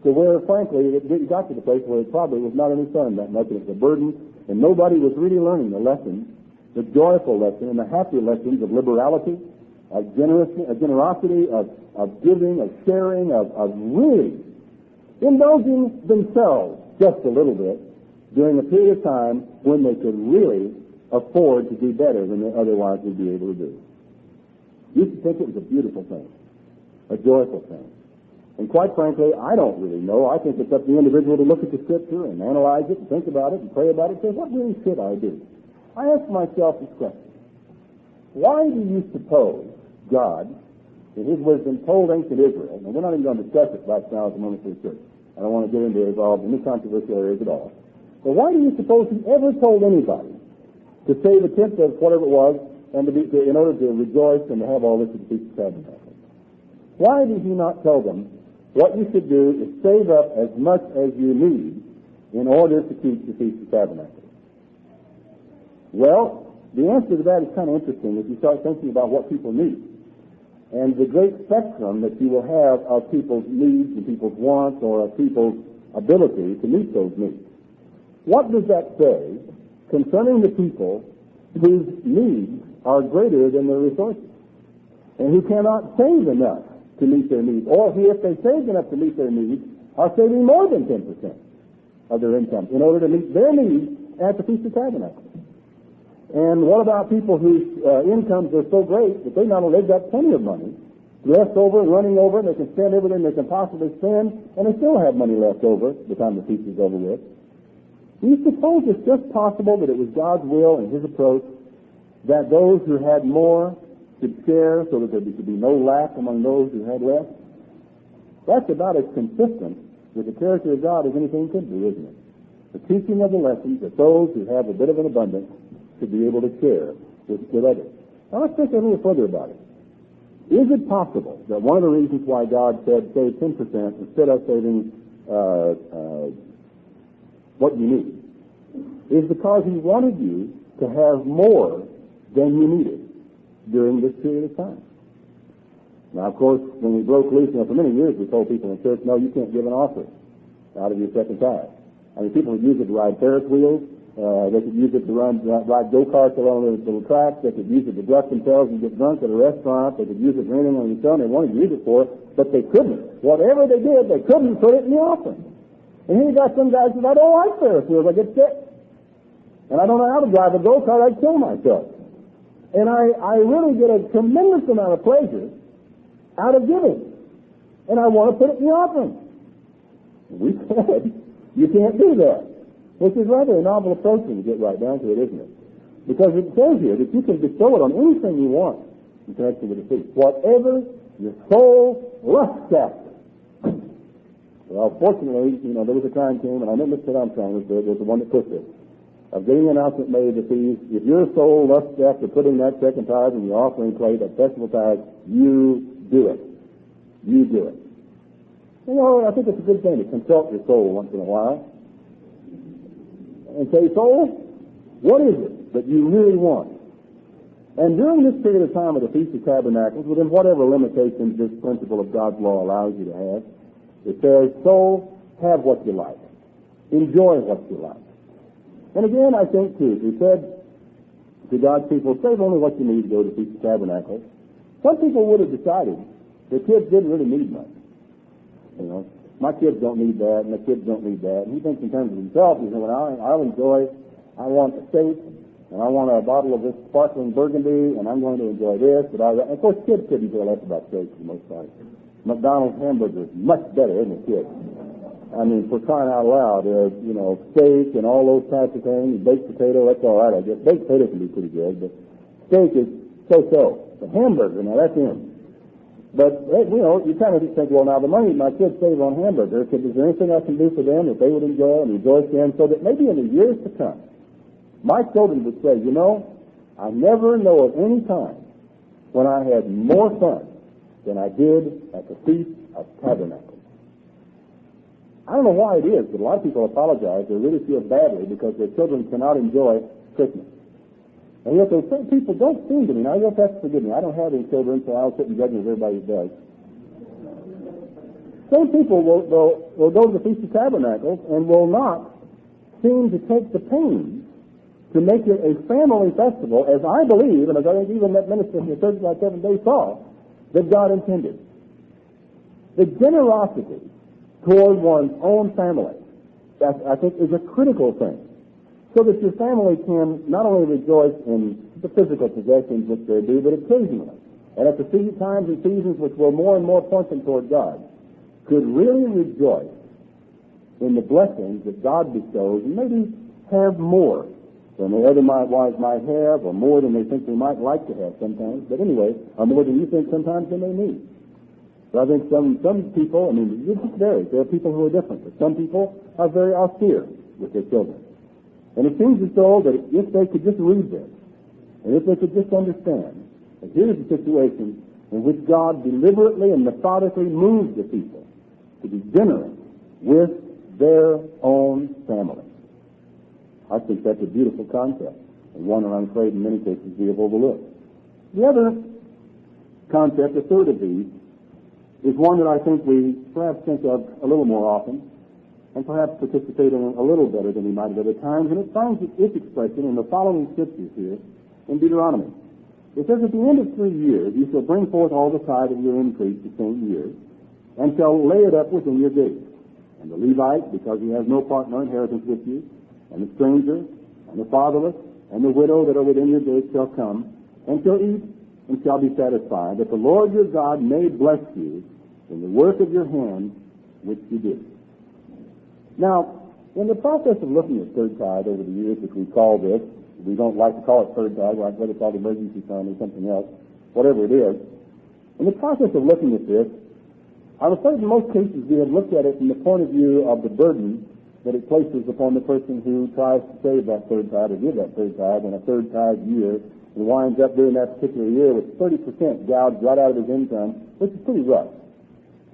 to where, frankly, it got to the place where it probably was not any fun that much, and it was a burden, and nobody was really learning the lessons, the joyful lesson and the happy lessons of liberality, of generosity, of giving, of sharing, of really indulging themselves just a little bit during a period of time when they could really afford to do better than they otherwise would be able to do. You should think it was a beautiful thing, a joyful thing. And quite frankly, I don't really know. I think it's up to the individual to look at the Scripture and analyze it and think about it and pray about it and say, what really should I do? I ask myself this question. Why do you suppose God, in his wisdom, told ancient Israel, and we're not even going to discuss it right now as a momentary church. I don't want to get into involved in any controversial areas at all. But why do you suppose he ever told anybody to save a tenth of whatever it was and in order to rejoice and to have all this at the Feast of Tabernacles? Why did he not tell them what you should do is save up as much as you need in order to keep the Feast of Tabernacles? Well, the answer to that is kind of interesting if you start thinking about what people need and the great spectrum that you will have of people's needs and people's wants or of people's ability to meet those needs. What does that say concerning the people whose needs are greater than their resources and who cannot save enough to meet their needs, or who, if they save enough to meet their needs, are saving more than 10% of their income in order to meet their needs at the Feast of Tabernacles? And what about people whose incomes are so great that they've got plenty of money left over, running over, and they can spend everything they can possibly spend, and they still have money left over by the time the feast is over with? Do you suppose it's just possible that it was God's will and his approach that those who had more should share so that there should be no lack among those who had less? That's about as consistent with the character of God as anything could be, isn't it? The teaching of the lessons that those who have a bit of an abundance should be able to share with others. Now let's think a little further about it. Is it possible that one of the reasons why God said save 10% instead of saving what you need is because he wanted you to have more than you needed during this period of time? Now, of course, when we broke loose, for many years we told people in church, no, you can't give an offering out of your second tithe. I mean, people would use it to ride Ferris wheels. They could use it to ride go-karts along the little tracks. They could use it to dress themselves and get drunk at a restaurant. They could use it for anything on the sun they wanted to use it for, but they couldn't. Whatever they did, they couldn't put it in the offering. And here you got some guys that I don't like Ferris wheels. I get sick. And I don't know how to drive a go-kart. I'd kill myself. And I really get a tremendous amount of pleasure out of giving. And I want to put it in the offering. We said, you can't do that. Which is rather a novel approach when you get right down to it, isn't it? Because it says here that you can bestow it on anything you want in connection with the feast. Whatever your soul lusts after. Well, fortunately, there was a time came, and I know Mr. Armstrong was there, was the one that pushed it, of getting an announcement made that if your soul lusts after putting that second tithe in the offering plate, that festival tithe, you do it. You do it. I think it's a good thing to consult your soul once in a while and say, soul, what is it that you really want? And during this period of time of the Feast of Tabernacles, within whatever limitations this principle of God's law allows you to have, it says, soul, have what you like. Enjoy what you like. And again, I think, too, we said to God's people, save only what you need to go to the Feast of Tabernacles. Some people would have decided the kids didn't really need much. My kids don't need that, and the kids don't need that. And he thinks in terms of himself. He says, well, I'll enjoy, I want a steak, and I want a bottle of this sparkling burgundy, and I'm going to enjoy this. But of course, kids couldn't care less about steak for the most part. McDonald's hamburger is much better, isn't it, kids? I mean, for crying out loud, steak and all those types of things, baked potato, that's all right, I guess. Baked potato can be pretty good, but steak is so-so. The hamburger, now that's in. But, you kind of just think, well, now the money my kids save on hamburger, is there anything I can do for them that they would enjoy and rejoice in, so that maybe in the years to come, my children would say, I never know of any time when I had more fun than I did at the Feast of Tabernacles. I don't know why it is, but a lot of people apologize. They really feel badly because their children cannot enjoy Christmas. And yet those same people don't seem to me. Now, you'll have to forgive me. I don't have any children, so I'll sit and judge as everybody does. Some people will go to the Feast of Tabernacles and will not seem to take the pains to make it a family festival, as I believe, and as I think even that minister from the 7 days saw, that God intended. The generosity toward one's own family, that I think is a critical thing. So that your family can not only rejoice in the physical possessions which they do, but occasionally, and at the times and seasons which were more and more pointing toward God, could really rejoice in the blessings that God bestows and maybe have more than they otherwise might have, or more than they think they might like to have sometimes, but anyway, or more than you think sometimes they may need. So I think some people, I mean, it just varies. There are people who are different, but some people are very austere with their children. And it seems as though that if they could just read this, and if they could just understand that here's a situation in which God deliberately and methodically moves the people to be generous with their own family. I think that's a beautiful concept, and one that I'm afraid in many cases we have overlooked. The other concept, the third of these, is one that I think we perhaps think of a little more often, and perhaps participate in a little better than we might at other times, and it finds its expression in the following scriptures here in Deuteronomy. It says, at the end of 3 years you shall bring forth all the tithe of your increase the same year, and shall lay it up within your gates. And the Levite, because he has no partner inheritance with you, and the stranger, and the fatherless, and the widow that are within your gates shall come, and shall eat, and shall be satisfied, that the Lord your God may bless you in the work of your hands which you did. Now, in the process of looking at third tithe over the years, which we call this, we don't like to call it third tithe, like whether it's called emergency fund or something else, whatever it is, in the process of looking at this, I'm afraid in most cases we have looked at it from the point of view of the burden that it places upon the person who tries to save that third tithe or give that third tithe in a third tithe year and winds up during that particular year with 30% gouged right out of his income, which is pretty rough.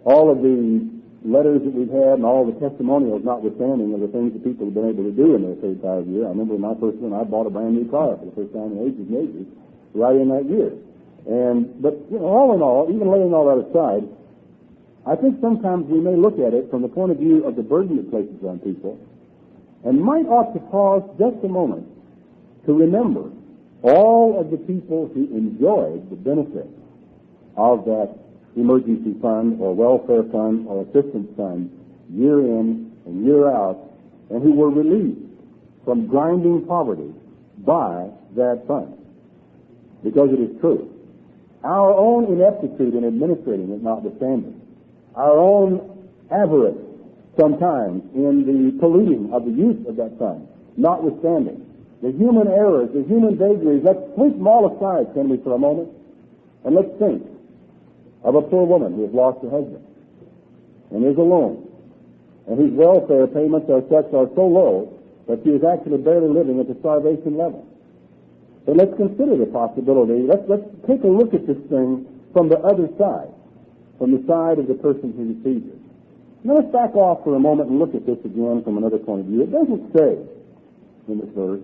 All of the letters that we've had and all the testimonials notwithstanding of the things that people have been able to do in their third tithe year. I remember in my first one I bought a brand new car for the first time in ages and ages right in that year. But all in all, even laying all that aside, I think sometimes we may look at it from the point of view of the burden it places on people, and might ought to pause just a moment to remember all of the people who enjoyed the benefit of that emergency fund or welfare fund or assistance fund year in and year out, and who were relieved from grinding poverty by that fund. Because it is true. Our own ineptitude in administrating it notwithstanding, our own avarice sometimes in the polluting of the use of that fund notwithstanding, the human errors, the human vagaries, let's sweep them all aside, can we, for a moment? And let's think of a poor woman who has lost her husband and is alone, and whose welfare payments are so low that she is actually barely living at the starvation level. But let's consider the possibility, let's take a look at this thing from the other side, from the side of the person who receives it. Now let's back off for a moment and look at this again from another point of view. It doesn't say in this verse,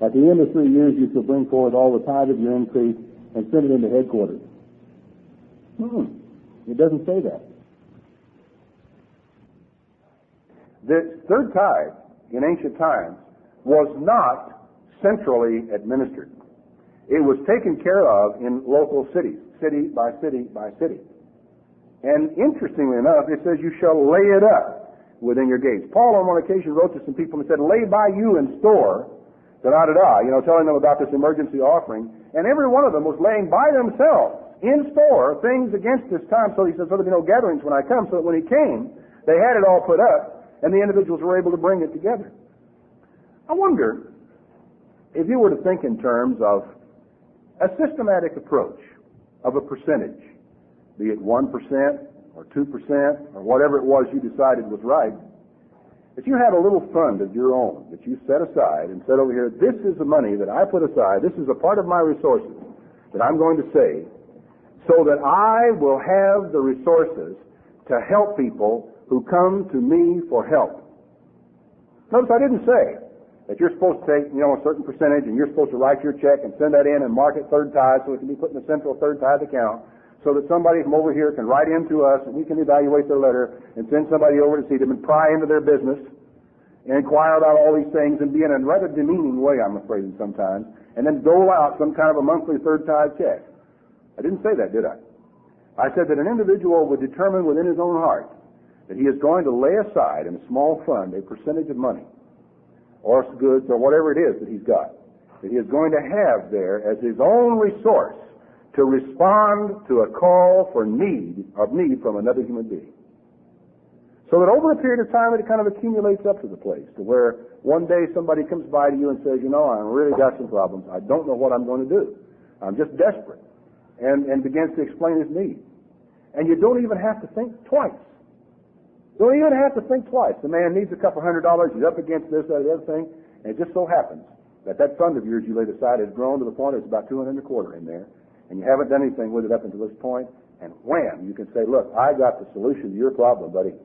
at the end of 3 years you shall bring forth all the tithe of your increase and send it into headquarters. It doesn't say that. The third tithe in ancient times was not centrally administered. It was taken care of in local cities, city by city by city. And interestingly enough, it says you shall lay it up within your gates. Paul on one occasion wrote to some people and said, lay by you in store, telling them about this emergency offering. And every one of them was laying by themselves in store things against this time. So he said, so there'll be no gatherings when I come. So that when he came, they had it all put up, and the individuals were able to bring it together. I wonder if you were to think in terms of a systematic approach of a percentage, be it 1% or 2% or whatever it was you decided was right, if you had a little fund of your own that you set aside and said over here, this is the money that I put aside, this is a part of my resources that I'm going to save, so that I will have the resources to help people who come to me for help. Notice I didn't say that you're supposed to take, a certain percentage and you're supposed to write your check and send that in and mark it third tithe so it can be put in the central third tithe account so that somebody from over here can write into us and we can evaluate their letter and send somebody over to see them and pry into their business and inquire about all these things and be in a rather demeaning way, I'm afraid, sometimes, and then dole out some kind of a monthly third tithe check. I didn't say that, did I? I said that an individual would determine within his own heart that he is going to lay aside in a small fund a percentage of money or goods or whatever it is that he's got, that he is going to have there as his own resource to respond to a call for need from another human being. So that over a period of time, it kind of accumulates up to the place to where one day somebody comes by to you and says, you know, I really got some problems. I don't know what I'm going to do. I'm just desperate. And begins to explain his need. And you don't even have to think twice. Don't even have to think twice. The man needs a couple $100. He's up against this, that, the other thing. And it just so happens that fund of yours you laid aside has grown to the point it's about $200 a quarter in there. And you haven't done anything with it up until this point. And wham, you can say, look, I got the solution to your problem, buddy.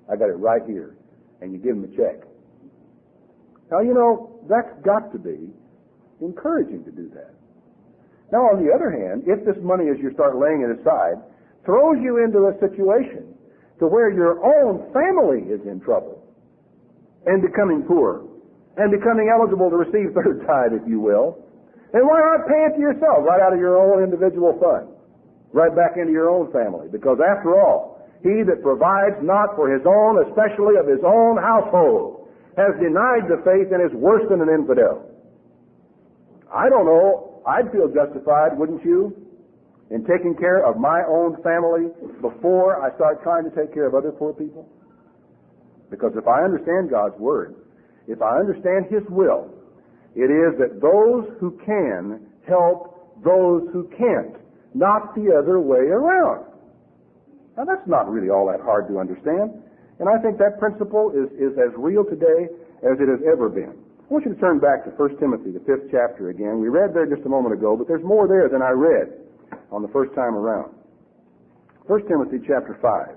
I got it right here. And you give him a check. Now, you know, that's got to be encouraging to do that. Now, on the other hand, if this money, as you start laying it aside, throws you into a situation to where your own family is in trouble and becoming poor and becoming eligible to receive third tithe, if you will, then why not pay it to yourself right out of your own individual fund, right back into your own family? Because after all, he that provides not for his own, especially of his own household, has denied the faith and is worse than an infidel. I don't know, I'd feel justified, wouldn't you, in taking care of my own family before I start trying to take care of other poor people? Because if I understand God's Word, if I understand His will, it is that those who can help those who can't, not the other way around. Now that's not really all that hard to understand, and I think that principle is as real today as it has ever been. I want you to turn back to 1 Timothy, the 5th chapter again. We read there just a moment ago, but there's more there than I read on the first time around. 1 Timothy chapter 5.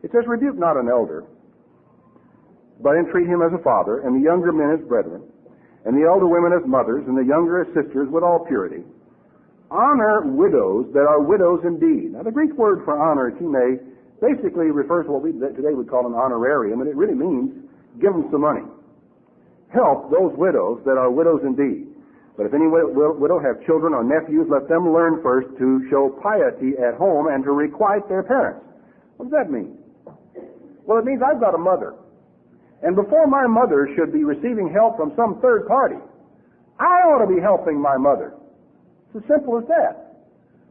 It says, rebuke not an elder, but entreat him as a father, and the younger men as brethren, and the elder women as mothers, and the younger as sisters with all purity. Honor widows that are widows indeed. Now the Greek word for honor, time, basically refers to what we today would call an honorarium, and it really means give them some money. Help those widows that are widows indeed. But if any widow have children or nephews, let them learn first to show piety at home and to requite their parents. What does that mean? Well, it means I've got a mother. And before my mother should be receiving help from some third party, I ought to be helping my mother. It's as simple as that.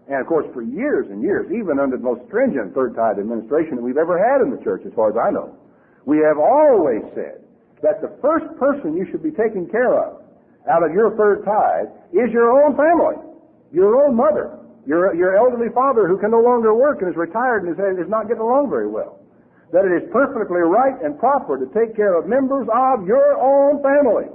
And of course, for years and years, even under the most stringent third tithe administration that we've ever had in the church, as far as I know, we have always said that the first person you should be taking care of out of your third tithe is your own family, your own mother, your elderly father who can no longer work and is retired and is not getting along very well. That it is perfectly right and proper to take care of members of your own family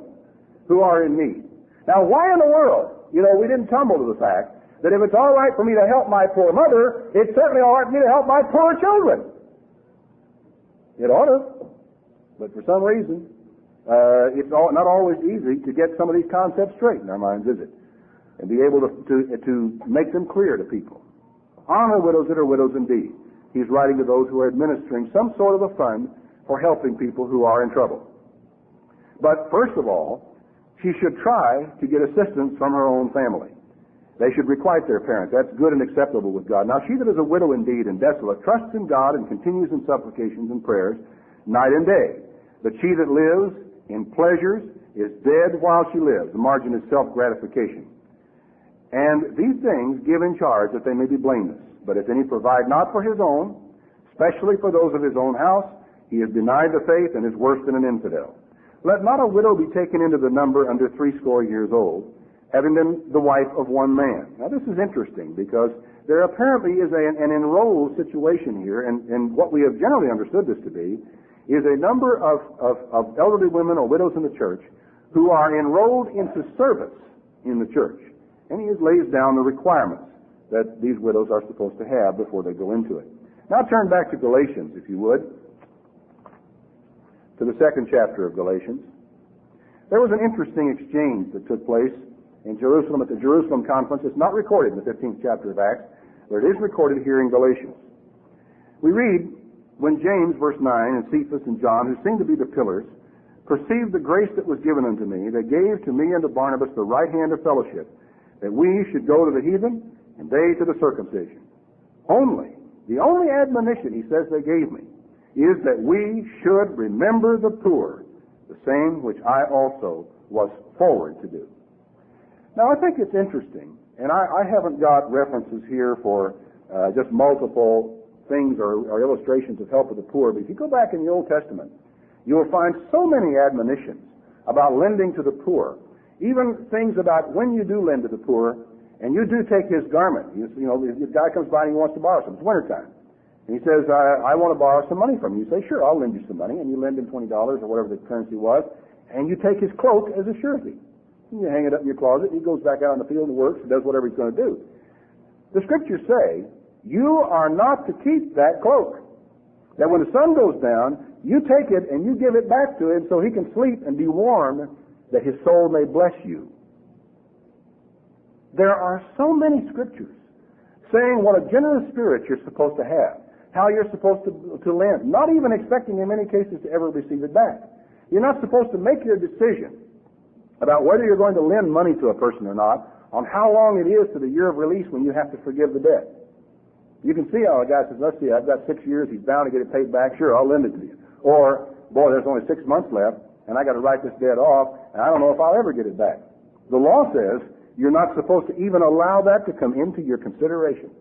who are in need. Now, why in the world? You know, we didn't tumble to the fact that if it's all right for me to help my poor mother, it's certainly all right for me to help my poor children. It ought to. But for some reason, it's not always easy to get some of these concepts straight in our minds, is it? And be able to make them clear to people. Honor widows that are widows indeed. He's writing to those who are administering some sort of a fund for helping people who are in trouble. But first of all, she should try to get assistance from her own family. They should requite their parents. That's good and acceptable with God. Now, she that is a widow indeed and desolate trusts in God and continues in supplications and prayers night and day. But she that lives in pleasures is dead while she lives. The margin is self-gratification. And these things give in charge that they may be blameless. But if any provide not for his own, especially for those of his own house, he has denied the faith and is worse than an infidel. Let not a widow be taken into the number under 80 years old, having been the wife of one man. Now this is interesting because there apparently is an enrolled situation here, and what we have generally understood this to be is a number of elderly women or widows in the church who are enrolled into service in the church. And he lays down the requirements that these widows are supposed to have before they go into it. Now turn back to Galatians, if you would, to the 2nd chapter of Galatians. There was an interesting exchange that took place in Jerusalem at the Jerusalem conference. It's not recorded in the 15th chapter of Acts, but it is recorded here in Galatians. We read, when James, verse 9, and Cephas and John, who seemed to be the pillars, perceived the grace that was given unto me, they gave to me and to Barnabas the right hand of fellowship, that we should go to the heathen, and they to the circumcision. The only admonition, he says, they gave me, is that we should remember the poor, the same which I also was forward to do. Now, I think it's interesting, and I haven't got references here for just multiple things or illustrations of help of the poor, but if you go back in the Old Testament, you will find so many admonitions about lending to the poor, even things about when you do lend to the poor, and you do take his garment. You know, the guy comes by and he wants to borrow some. It's wintertime. And he says, I want to borrow some money from you. You say, sure, I'll lend you some money. And you lend him $20 or whatever the currency was, and you take his cloak as a surety. And you hang it up in your closet, and he goes back out in the field and works and does whatever he's going to do. The scriptures say, you are not to keep that cloak. That when the sun goes down, you take it and you give it back to him so he can sleep and be warm, that his soul may bless you. There are so many scriptures saying what a generous spirit you're supposed to have, how you're supposed to lend, not even expecting in many cases to ever receive it back. You're not supposed to make your decision about whether you're going to lend money to a person or not on how long it is to the year of release when you have to forgive the debt. You can see how a guy says, let's see, I've got 6 years, he's bound to get it paid back, sure, I'll lend it to you. Or, boy, there's only 6 months left, and I got to write this debt off, and I don't know if I'll ever get it back. The law says you're not supposed to even allow that to come into your consideration.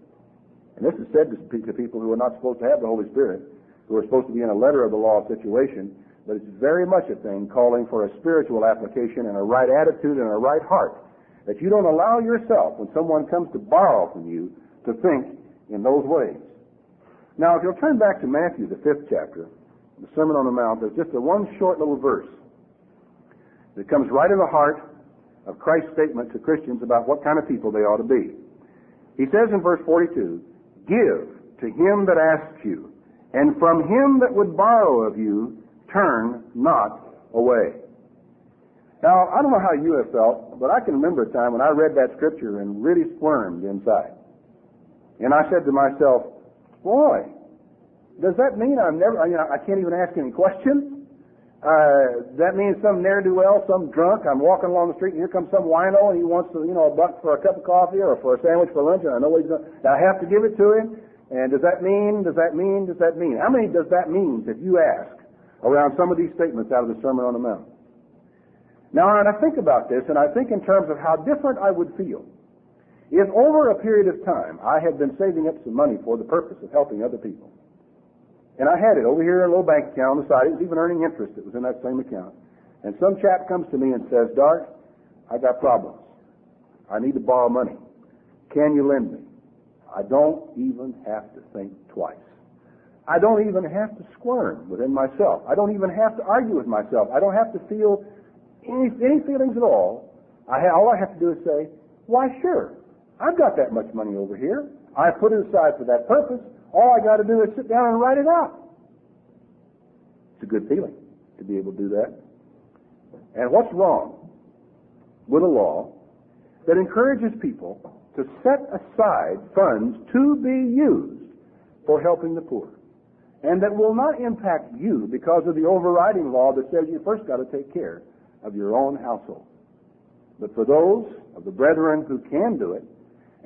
And this is said to people who are not supposed to have the Holy Spirit, who are supposed to be in a letter of the law situation, but it's very much a thing calling for a spiritual application and a right attitude and a right heart, that you don't allow yourself, when someone comes to borrow from you, to think in those ways. Now, if you'll turn back to Matthew, the 5th chapter, the Sermon on the Mount, there's just one short little verse that comes right in the heart of Christ's statement to Christians about what kind of people they ought to be. He says in verse 42, give to him that asks you, and from him that would borrow of you, turn not away. Now, I don't know how you have felt, but I can remember a time when I read that scripture and really squirmed inside. And I said to myself, boy, does that mean I can't even ask any questions? That means some ne'er-do-well, some drunk, I'm walking along the street and here comes some wino and he wants a buck for a cup of coffee or for a sandwich for lunch, and I know he's going to, I have to give it to him. And does that mean? How many does that mean if you ask around some of these statements out of the Sermon on the Mount? Now, and I think about this, and I think in terms of how different I would feel if over a period of time I had been saving up some money for the purpose of helping other people. And I had it over here in a little bank account on the side. It was even earning interest. It was in that same account. And some chap comes to me and says, Dart, I got problems. I need to borrow money. Can you lend me? I don't even have to think twice. I don't even have to squirm within myself. I don't even have to argue with myself. I don't have to feel any feelings at all. All I have to do is say, why, sure. I've got that much money over here. I put it aside for that purpose. All I got to do is sit down and write it out. It's a good feeling to be able to do that. And what's wrong with a law that encourages people to set aside funds to be used for helping the poor, and that will not impact you because of the overriding law that says you first got to take care of your own household? But for those of the brethren who can do it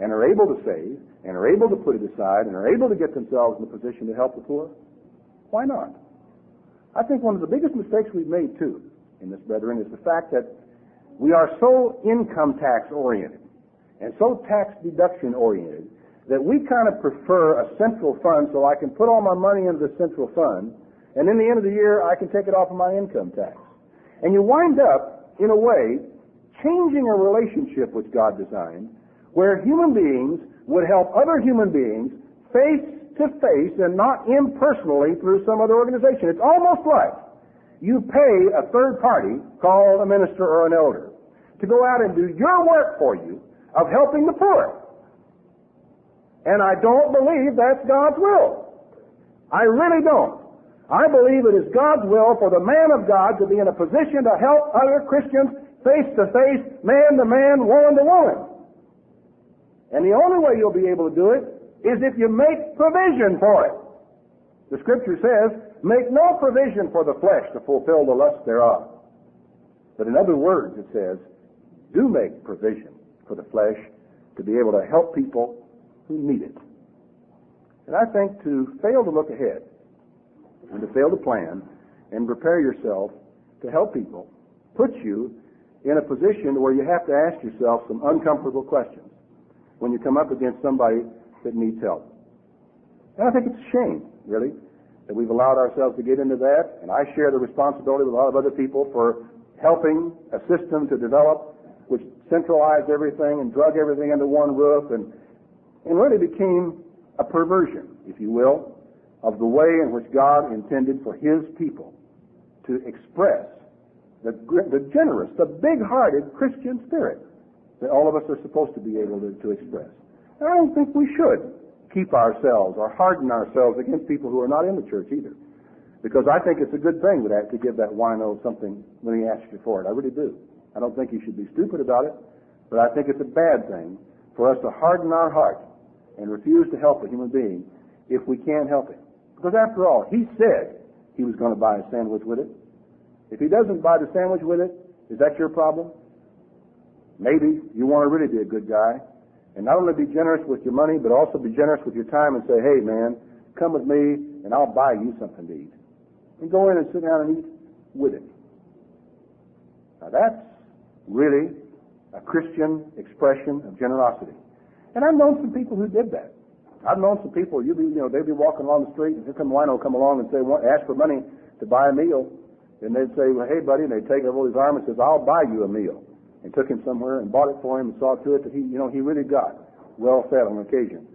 and are able to save and are able to put it aside and are able to get themselves in a position to help the poor, why not? I think one of the biggest mistakes we've made, too, in this, brethren, is the fact that we are so income tax oriented and so tax deduction oriented that we kind of prefer a central fund so I can put all my money into the central fund, and in the end of the year I can take it off of my income tax. And you wind up, in a way, changing a relationship which God designed, where human beings would help other human beings face to face and not impersonally through some other organization. It's almost like you pay a third party, called a minister or an elder, to go out and do your work for you of helping the poor. And I don't believe that's God's will. I really don't. I believe it is God's will for the man of God to be in a position to help other Christians face to face, man to man, woman to woman. And the only way you'll be able to do it is if you make provision for it. The Scripture says, make no provision for the flesh to fulfill the lust thereof. But in other words, it says, do make provision for the flesh to be able to help people who need it. And I think to fail to look ahead and to fail to plan and prepare yourself to help people puts you in a position where you have to ask yourself some uncomfortable questions when you come up against somebody that needs help. And I think it's a shame, really, that we've allowed ourselves to get into that, and I share the responsibility with a lot of other people for helping a system to develop which centralized everything and drug everything under one roof and really became a perversion, if you will, of the way in which God intended for His people to express the generous, the big-hearted Christian spirit that all of us are supposed to be able to express. And I don't think we should keep ourselves or harden ourselves against people who are not in the church either, because I think it's a good thing to give that wino something when he asks you for it. I really do. I don't think you should be stupid about it, but I think it's a bad thing for us to harden our heart and refuse to help a human being if we can't help him. Because after all, he said he was going to buy a sandwich with it. If he doesn't buy the sandwich with it, is that your problem? Maybe you want to really be a good guy and not only be generous with your money, but also be generous with your time and say, hey, man, come with me and I'll buy you something to eat. And go in and sit down and eat with him. Now that's really a Christian expression of generosity. And I've known some people who did that. I've known some people, they'd be walking along the street and here come wino come along and say, ask for money to buy a meal. And they'd say, well, hey, buddy, and they'd take over his arm and says, I'll buy you a meal. And took him somewhere and bought it for him and saw to it that he really got well fed on occasion.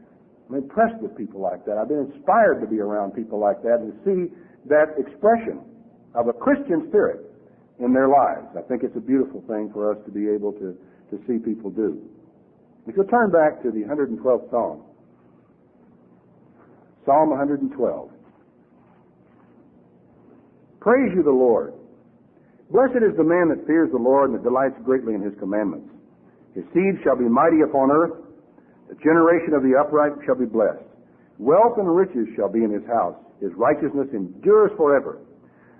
I'm impressed with people like that. I've been inspired to be around people like that and to see that expression of a Christian spirit in their lives. I think it's a beautiful thing for us to be able to see people do. If you'll turn back to the 112th Psalm, Psalm 112. Praise you, the Lord. Blessed is the man that fears the Lord and that delights greatly in His commandments. His seed shall be mighty upon earth. The generation of the upright shall be blessed. Wealth and riches shall be in his house. His righteousness endures forever.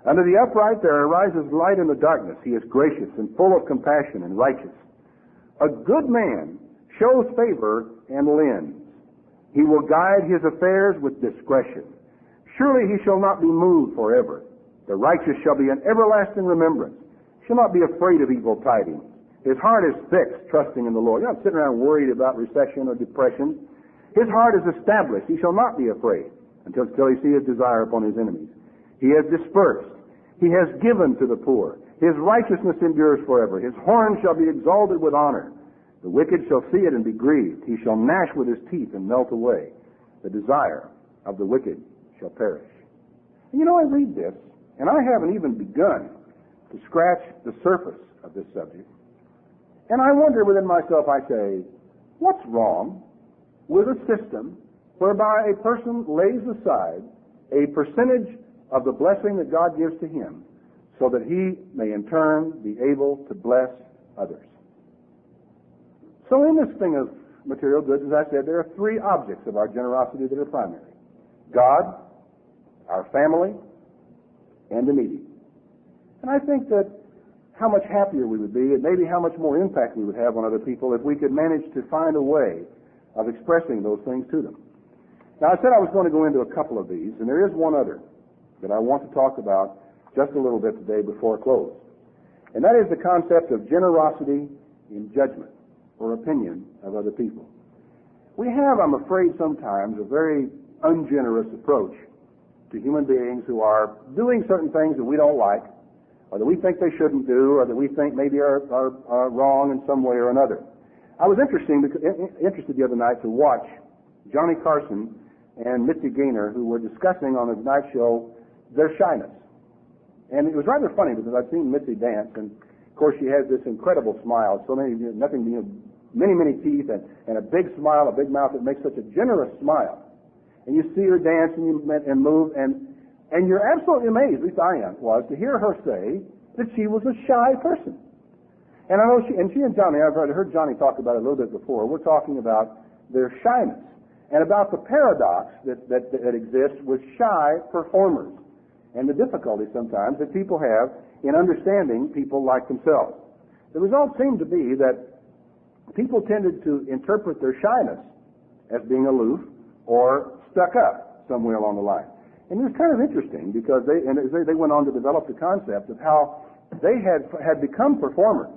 Unto the upright there arises light in the darkness. He is gracious and full of compassion and righteous. A good man shows favor and lends. He will guide his affairs with discretion. Surely he shall not be moved forever. The righteous shall be an everlasting remembrance. Shall not be afraid of evil tidings. His heart is fixed, trusting in the Lord. You're not sitting around worried about recession or depression. His heart is established. He shall not be afraid until he see his desire upon his enemies. He has dispersed. He has given to the poor. His righteousness endures forever. His horn shall be exalted with honor. The wicked shall see it and be grieved. He shall gnash with his teeth and melt away. The desire of the wicked shall perish. And I read this, and I haven't even begun to scratch the surface of this subject. And I wonder within myself, I say, what's wrong with a system whereby a person lays aside a percentage of the blessing that God gives to him so that he may in turn be able to bless others? So in this thing of material goods, as I said, there are three objects of our generosity that are primary: God, our family, and the needy. And I think that how much happier we would be and maybe how much more impact we would have on other people if we could manage to find a way of expressing those things to them. Now, I said I was going to go into a couple of these, and there is one other that I want to talk about just a little bit today before I close. And that is the concept of generosity in judgment or opinion of other people. We have, I'm afraid, sometimes a very ungenerous approach to human beings who are doing certain things that we don't like, or that we think they shouldn't do, or that we think maybe are wrong in some way or another. I was interested the other night to watch Johnny Carson and Mitzi Gaynor, who were discussing on the night show their shyness. And it was rather funny because I've seen Mitzi dance, and of course she has this incredible smile, many teeth, and a big smile, a big mouth that makes such a generous smile. And you see her dance and move, and you're absolutely amazed, at least I was, to hear her say that she was a shy person. And I know she and Johnny, I've heard Johnny talk about it a little bit before. We're talking about their shyness and about the paradox that exists with shy performers and the difficulty sometimes that people have in understanding people like themselves. The result seemed to be that people tended to interpret their shyness as being aloof or stuck up somewhere along the line. And it was kind of interesting because they went on to develop the concept of how they had become performers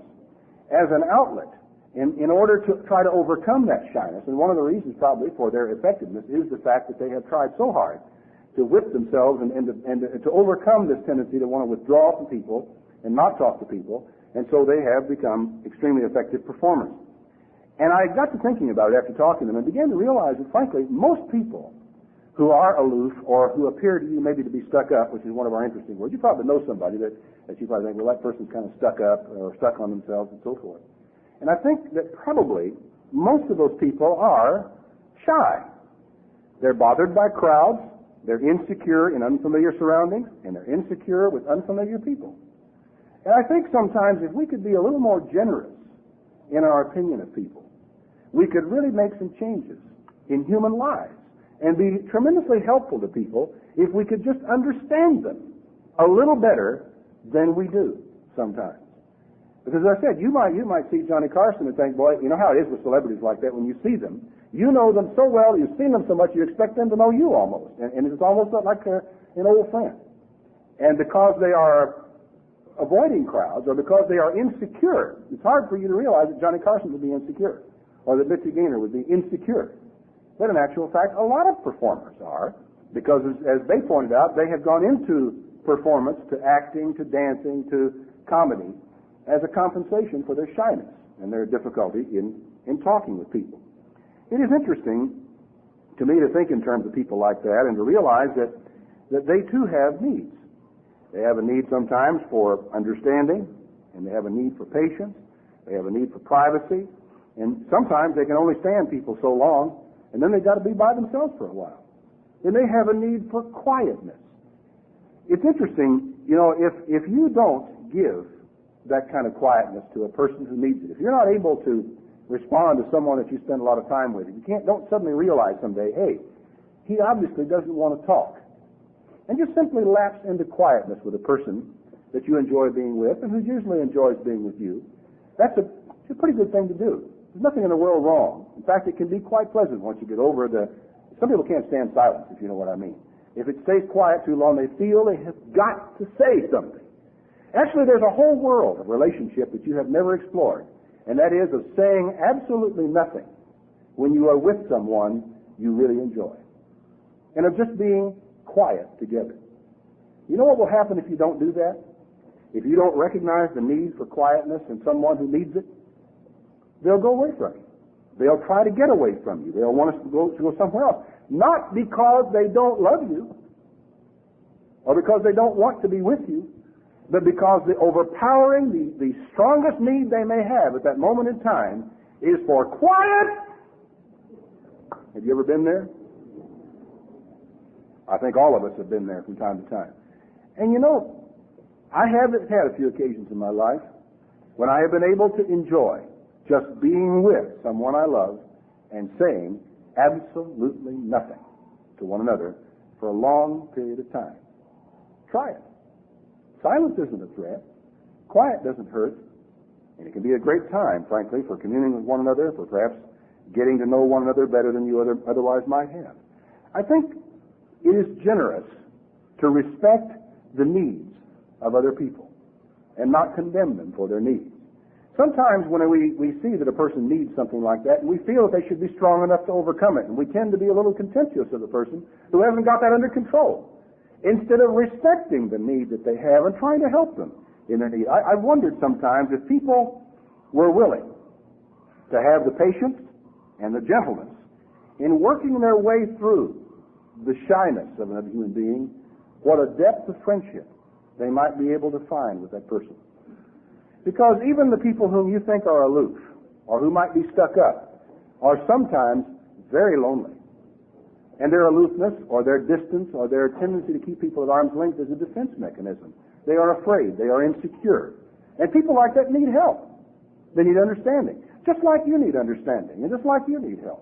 as an outlet in order to try to overcome that shyness. And one of the reasons probably for their effectiveness is the fact that they have tried so hard to whip themselves and to overcome this tendency to want to withdraw from people and not talk to people, and so they have become extremely effective performers. And I got to thinking about it after talking to them and began to realize that, frankly, most people who are aloof or who appear to you maybe to be stuck up, which is one of our interesting words, you probably know somebody that you probably think, well, that person's kind of stuck up or stuck on themselves and so forth. And I think that probably most of those people are shy. They're bothered by crowds, they're insecure in unfamiliar surroundings, and they're insecure with unfamiliar people. And I think sometimes if we could be a little more generous in our opinion of people, we could really make some changes in human lives and be tremendously helpful to people if we could just understand them a little better than we do sometimes. Because as I said, you might see Johnny Carson and think, boy, you know how it is with celebrities like that. When you see them, you know them so well, you've seen them so much, you expect them to know you almost. And it's almost like an old friend. And because they are avoiding crowds or because they are insecure, it's hard for you to realize that Johnny Carson would be insecure or that Mitzi Gaynor would be insecure. But in actual fact, a lot of performers are, because as they pointed out, they have gone into performance, to acting, to dancing, to comedy, as a compensation for their shyness and their difficulty in talking with people. It is interesting to me to think in terms of people like that and to realize that they too have needs. They have a need sometimes for understanding, and they have a need for patience, they have a need for privacy, and sometimes they can only stand people so long, and then they've got to be by themselves for a while. Then they have a need for quietness. It's interesting, you know, if you don't give that kind of quietness to a person who needs it, if you're not able to respond to someone that you spend a lot of time with, don't suddenly realize someday, hey, he obviously doesn't want to talk. And just simply lapse into quietness with a person that you enjoy being with and who usually enjoys being with you. That's a pretty good thing to do. There's nothing in the world wrong. In fact, it can be quite pleasant once you get over some people can't stand silence, if you know what I mean. If it stays quiet too long, they feel they have got to say something. Actually, there's a whole world of relationship that you have never explored, and that is of saying absolutely nothing when you are with someone you really enjoy, and of just being quiet together. You know what will happen if you don't do that? If you don't recognize the need for quietness in someone who needs it, they'll go away from you. They'll try to get away from you. They'll want us to go somewhere else. Not because they don't love you or because they don't want to be with you, but because the overpowering, the strongest need they may have at that moment in time is for quiet. Have you ever been there? I think all of us have been there from time to time. And you know, I have had a few occasions in my life when I have been able to enjoy just being with someone I love and saying absolutely nothing to one another for a long period of time. Try it. Silence isn't a threat. Quiet doesn't hurt. And it can be a great time, frankly, for communing with one another, for perhaps getting to know one another better than you otherwise might have. I think it is generous to respect the needs of other people and not condemn them for their needs. Sometimes when we see that a person needs something like that, we feel that they should be strong enough to overcome it, and we tend to be a little contemptuous of the person who hasn't got that under control, instead of respecting the need that they have and trying to help them in their need. I've wondered sometimes if people were willing to have the patience and the gentleness in working their way through the shyness of another human being, what a depth of friendship they might be able to find with that person. Because even the people whom you think are aloof or who might be stuck up are sometimes very lonely. And their aloofness or their distance or their tendency to keep people at arm's length is a defense mechanism. They are afraid. They are insecure. And people like that need help. They need understanding. Just like you need understanding and just like you need help.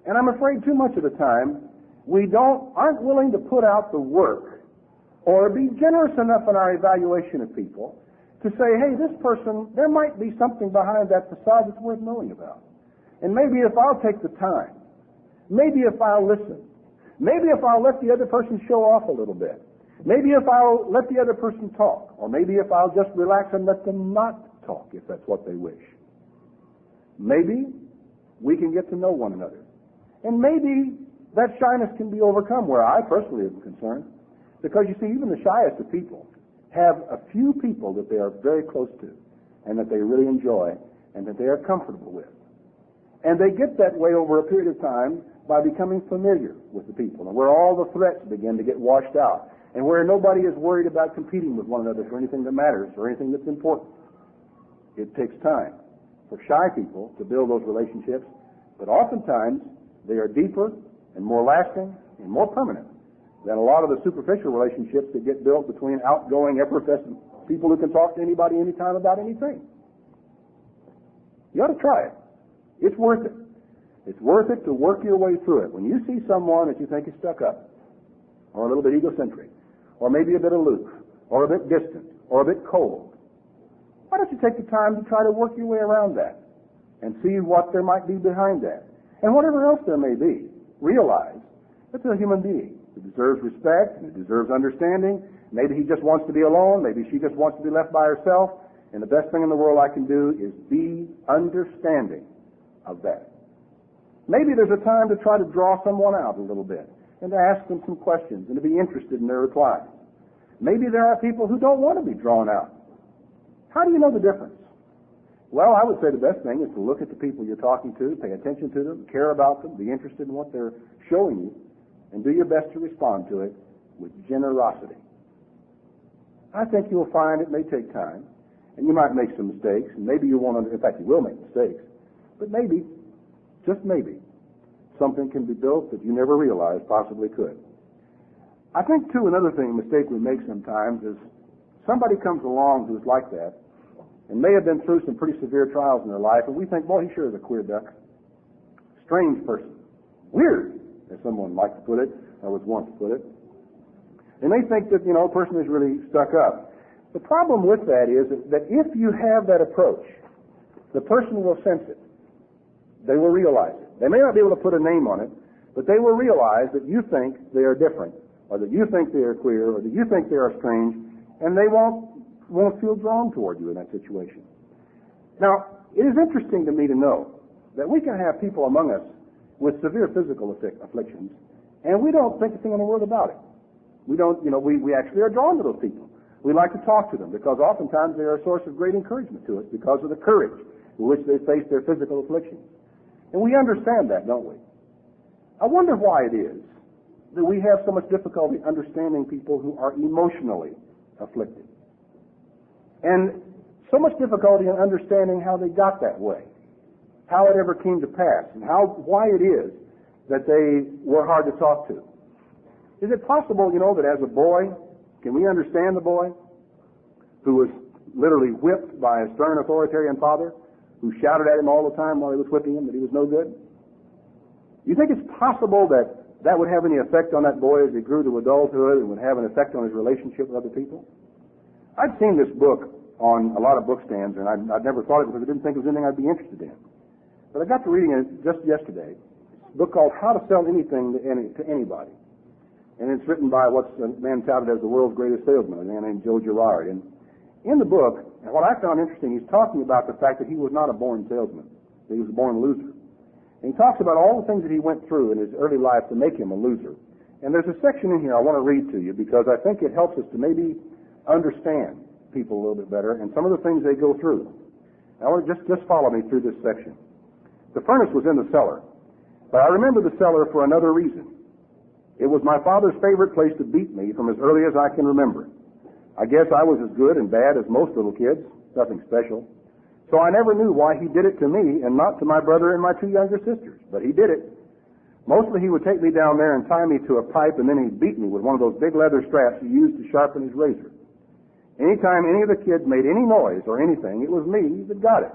And I'm afraid too much of the time we aren't willing to put out the work or be generous enough in our evaluation of people to say, hey, this person, there might be something behind that facade that's worth knowing about. And maybe if I'll take the time, maybe if I'll listen, maybe if I'll let the other person show off a little bit, maybe if I'll let the other person talk, or maybe if I'll just relax and let them not talk if that's what they wish. maybe we can get to know one another. And maybe that shyness can be overcome, where I personally am concerned. Because you see, even the shyest of people have a few people that they are very close to and that they really enjoy and that they are comfortable with. And they get that way over a period of time by becoming familiar with the people, and where all the threats begin to get washed out, and where nobody is worried about competing with one another for anything that matters or anything that's important. It takes time for shy people to build those relationships, but oftentimes they are deeper and more lasting and more permanent than a lot of the superficial relationships that get built between outgoing, effervescent people who can talk to anybody anytime about anything. You ought to try it. It's worth it. It's worth it to work your way through it. When you see someone that you think is stuck up, or a little bit egocentric, or maybe a bit aloof, or a bit distant, or a bit cold, why don't you take the time to try to work your way around that and see what there might be behind that? And whatever else there may be, realize that's a human being. It deserves respect, and it deserves understanding. Maybe he just wants to be alone. Maybe she just wants to be left by herself. And the best thing in the world I can do is be understanding of that. Maybe there's a time to try to draw someone out a little bit and to ask them some questions and to be interested in their replies. Maybe there are people who don't want to be drawn out. How do you know the difference? Well, I would say the best thing is to look at the people you're talking to, pay attention to them, care about them, be interested in what they're showing you, and do your best to respond to it with generosity. I think you'll find it may take time, and you might make some mistakes, and maybe you won't, in fact, you will make mistakes, but maybe, just maybe, something can be built that you never realized possibly could. I think, too, another mistake we make sometimes is somebody comes along who's like that and may have been through some pretty severe trials in their life, and we think, boy, he sure is a queer duck. Strange person. Weird, as someone liked to put it, or was once put it. And they think that, a person is really stuck up. The problem with that is that if you have that approach, the person will sense it. They will realize it. They may not be able to put a name on it, but they will realize that you think they are different, or that you think they are queer, or that you think they are strange, and they won't feel drawn toward you in that situation. Now, it is interesting to me to know that we can have people among us with severe physical afflictions, and we don't think a thing in the world about it. We don't, we actually are drawn to those people. We like to talk to them because oftentimes they are a source of great encouragement to us because of the courage with which they face their physical afflictions. And we understand that, don't we? I wonder why it is that we have so much difficulty understanding people who are emotionally afflicted. And so much difficulty in understanding how they got that way, how it ever came to pass, and why it is that they were hard to talk to. Is it possible, that as a boy, can we understand the boy who was literally whipped by a stern authoritarian father who shouted at him all the time while he was whipping him that he was no good? You think it's possible that that would have any effect on that boy as he grew to adulthood and would have an effect on his relationship with other people? I'd seen this book on a lot of bookstands, and I'd never thought it because I didn't think it was anything I'd be interested in. But I got to reading it just yesterday. It's a book called How to Sell Anything to Anybody. And it's written by what's a man touted as the world's greatest salesman, a man named Joe Girard. And in the book, what I found interesting, he's talking about the fact that he was not a born salesman. He was a born loser. And he talks about all the things that he went through in his early life to make him a loser. And there's a section in here I want to read to you because I think it helps us to maybe understand people a little bit better and some of the things they go through. Now, just follow me through this section. The furnace was in the cellar, but I remember the cellar for another reason. It was my father's favorite place to beat me from as early as I can remember. I guess I was as good and bad as most little kids, nothing special. So I never knew why he did it to me and not to my brother and my two younger sisters, but he did it. Mostly he would take me down there and tie me to a pipe, and then he'd beat me with one of those big leather straps he used to sharpen his razor. Anytime any of the kids made any noise or anything, it was me that got it.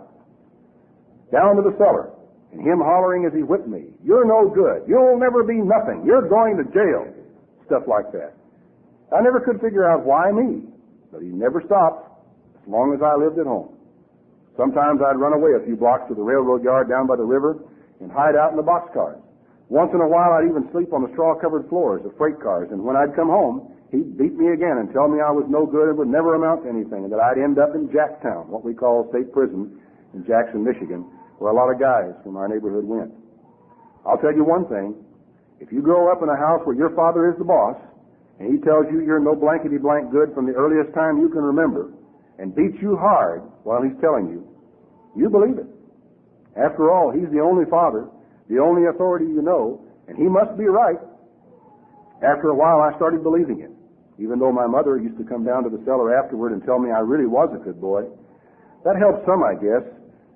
Down to the cellar, and him hollering as he whipped me, "You're no good. You'll never be nothing. You're going to jail." Stuff like that. I never could figure out why me, but he never stopped as long as I lived at home. Sometimes I'd run away a few blocks to the railroad yard down by the river and hide out in the boxcars. Once in a while I'd even sleep on the straw-covered floors of freight cars, and when I'd come home, he'd beat me again and tell me I was no good and would never amount to anything, and that I'd end up in Jacktown, what we call state prison in Jackson, Michigan, where a lot of guys from our neighborhood went. I'll tell you one thing. If you grow up in a house where your father is the boss, and he tells you you're no blankety blank good from the earliest time you can remember, and beats you hard while he's telling you, you believe it. After all, he's the only father, the only authority you know, and he must be right. After a while, I started believing it, even though my mother used to come down to the cellar afterward and tell me I really was a good boy. That helped some, I guess,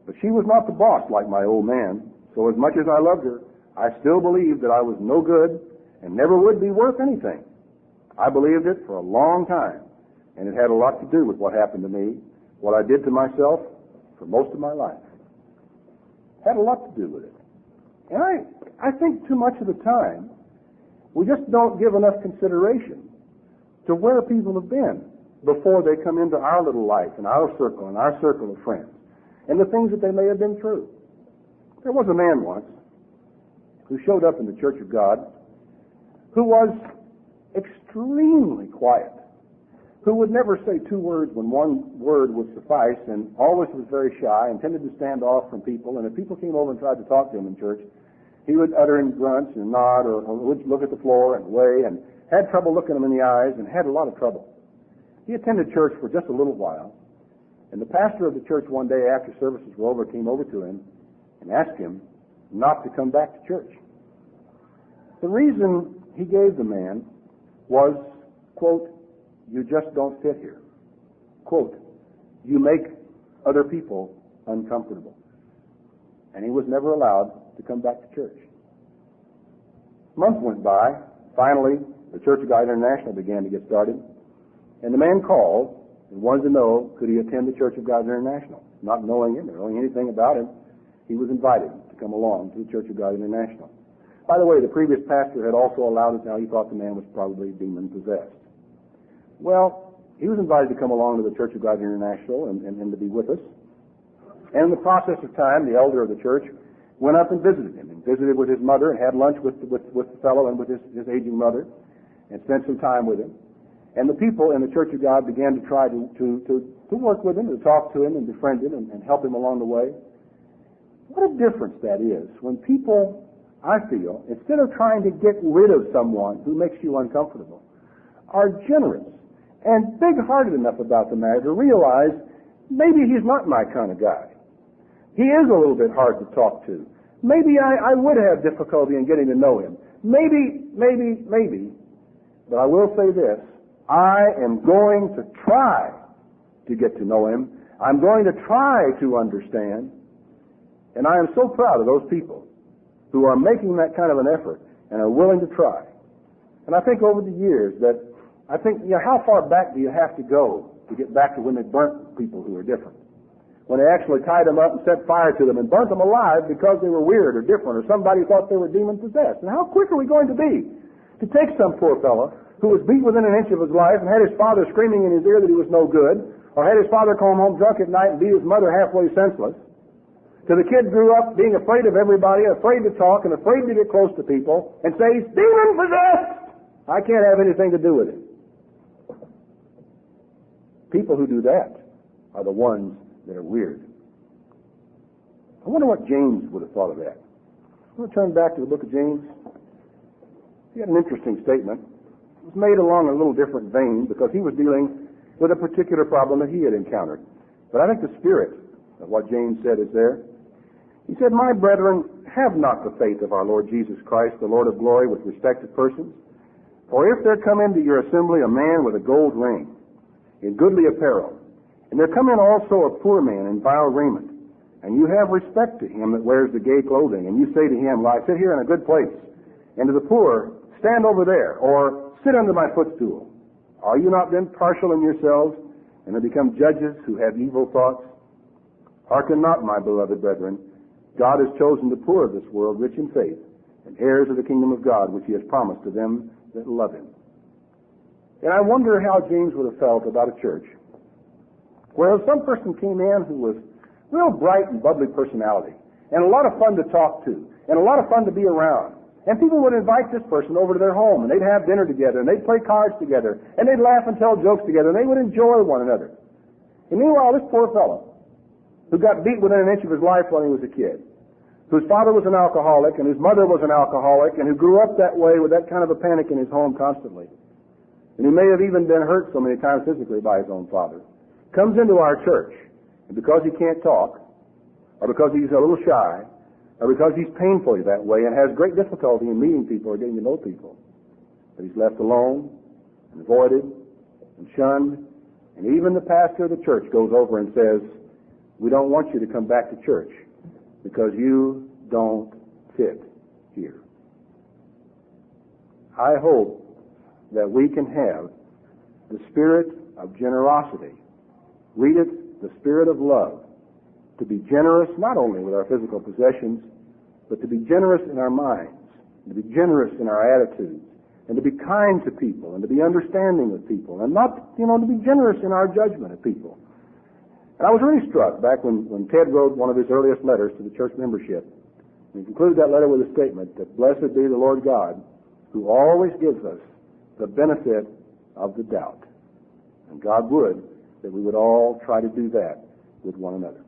but she was not the boss like my old man, so as much as I loved her, I still believed that I was no good and never would be worth anything. I believed it for a long time, and it had a lot to do with what happened to me, what I did to myself for most of my life. It had a lot to do with it. And I think too much of the time, we just don't give enough consideration to where people have been before they come into our little life and our circle of friends, and the things that they may have been through. There was a man once who showed up in the Church of God who was extremely quiet, who would never say two words when one word would suffice, and always was very shy and tended to stand off from people. And if people came over and tried to talk to him in church, he would utter in grunts and nod, or would look at the floor and weigh, and had trouble looking them in the eyes, and had a lot of trouble. He attended church for just a little while, and the pastor of the church one day after services were over came over to him and asked him not to come back to church. The reason he gave the man was, quote, "You just don't fit here." Quote, "You make other people uncomfortable." And he was never allowed to come back to church. Months went by. Finally, the Church of God International began to get started. And the man called and wanted to know, could he attend the Church of God International? Not knowing him or knowing anything about him, he was invited to come along to the Church of God International. By the way, the previous pastor had also allowed it. Now he thought the man was probably demon-possessed. Well, he was invited to come along to the Church of God International and to be with us. And in the process of time, the elder of the church went up and visited him, and visited with his mother, and had lunch with the fellow and with his aging mother, and spent some time with him. And the people in the Church of God began to try to work with him, to talk to him and befriend him and help him along the way. What a difference that is when people, I feel, instead of trying to get rid of someone who makes you uncomfortable, are generous and big-hearted enough about the matter to realize maybe he's not my kind of guy. He is a little bit hard to talk to. Maybe I would have difficulty in getting to know him. Maybe. But I will say this. I am going to try to get to know him. I'm going to try to understand. And I am so proud of those people who are making that kind of an effort and are willing to try. And I think over the years that, how far back do you have to go to get back to when they burnt people who are different? When they actually tied them up and set fire to them and burnt them alive because they were weird or different, or somebody thought they were demon-possessed. And how quick are we going to be to take some poor fellow who was beat within an inch of his life and had his father screaming in his ear that he was no good, or had his father come home drunk at night and beat his mother halfway senseless, till the kid grew up being afraid of everybody, afraid to talk, and afraid to get close to people, and say, he's demon-possessed! I can't have anything to do with it. People who do that are the ones that are weird. I wonder what James would have thought of that. I'm going to turn back to the book of James. He had an interesting statement. It was made along a little different vein because he was dealing with a particular problem that he had encountered. But I think the spirit of what James said is there. He said, "My brethren, have not the faith of our Lord Jesus Christ, the Lord of glory, with respect to persons. For if there come into your assembly a man with a gold ring, in goodly apparel, and there come in also a poor man in vile raiment, and you have respect to him that wears the gay clothing, and you say to him, Lie, sit here in a good place, and to the poor, stand over there, or sit under my footstool. Are you not then partial in yourselves, and have become judges who have evil thoughts? Hearken not, my beloved brethren. God has chosen the poor of this world, rich in faith, and heirs of the kingdom of God, which he has promised to them that love him." And I wonder how James would have felt about a church where some person came in who was real bright and bubbly personality, and a lot of fun to talk to, and a lot of fun to be around. And people would invite this person over to their home, and they'd have dinner together, and they'd play cards together, and they'd laugh and tell jokes together, and they would enjoy one another. And meanwhile, this poor fellow who got beat within an inch of his life when he was a kid, whose father was an alcoholic and whose mother was an alcoholic, and who grew up that way with that kind of a panic in his home constantly, and who may have even been hurt so many times physically by his own father, comes into our church, and because he can't talk, or because he's a little shy, or because he's painfully that way and has great difficulty in meeting people or getting to know people, but he's left alone and avoided and shunned, and even the pastor of the church goes over and says, "We don't want you to come back to church because you don't fit here." I hope that we can have the spirit of generosity. Read it, the spirit of love, to be generous not only with our physical possessions, but to be generous in our minds, to be generous in our attitudes, and to be kind to people, and to be understanding with people, and not, to be generous in our judgment of people. And I was really struck back when Ted wrote one of his earliest letters to the church membership. He concluded that letter with a statement that, "Blessed be the Lord God, who always gives us the benefit of the doubt." And God would that we would all try to do that with one another.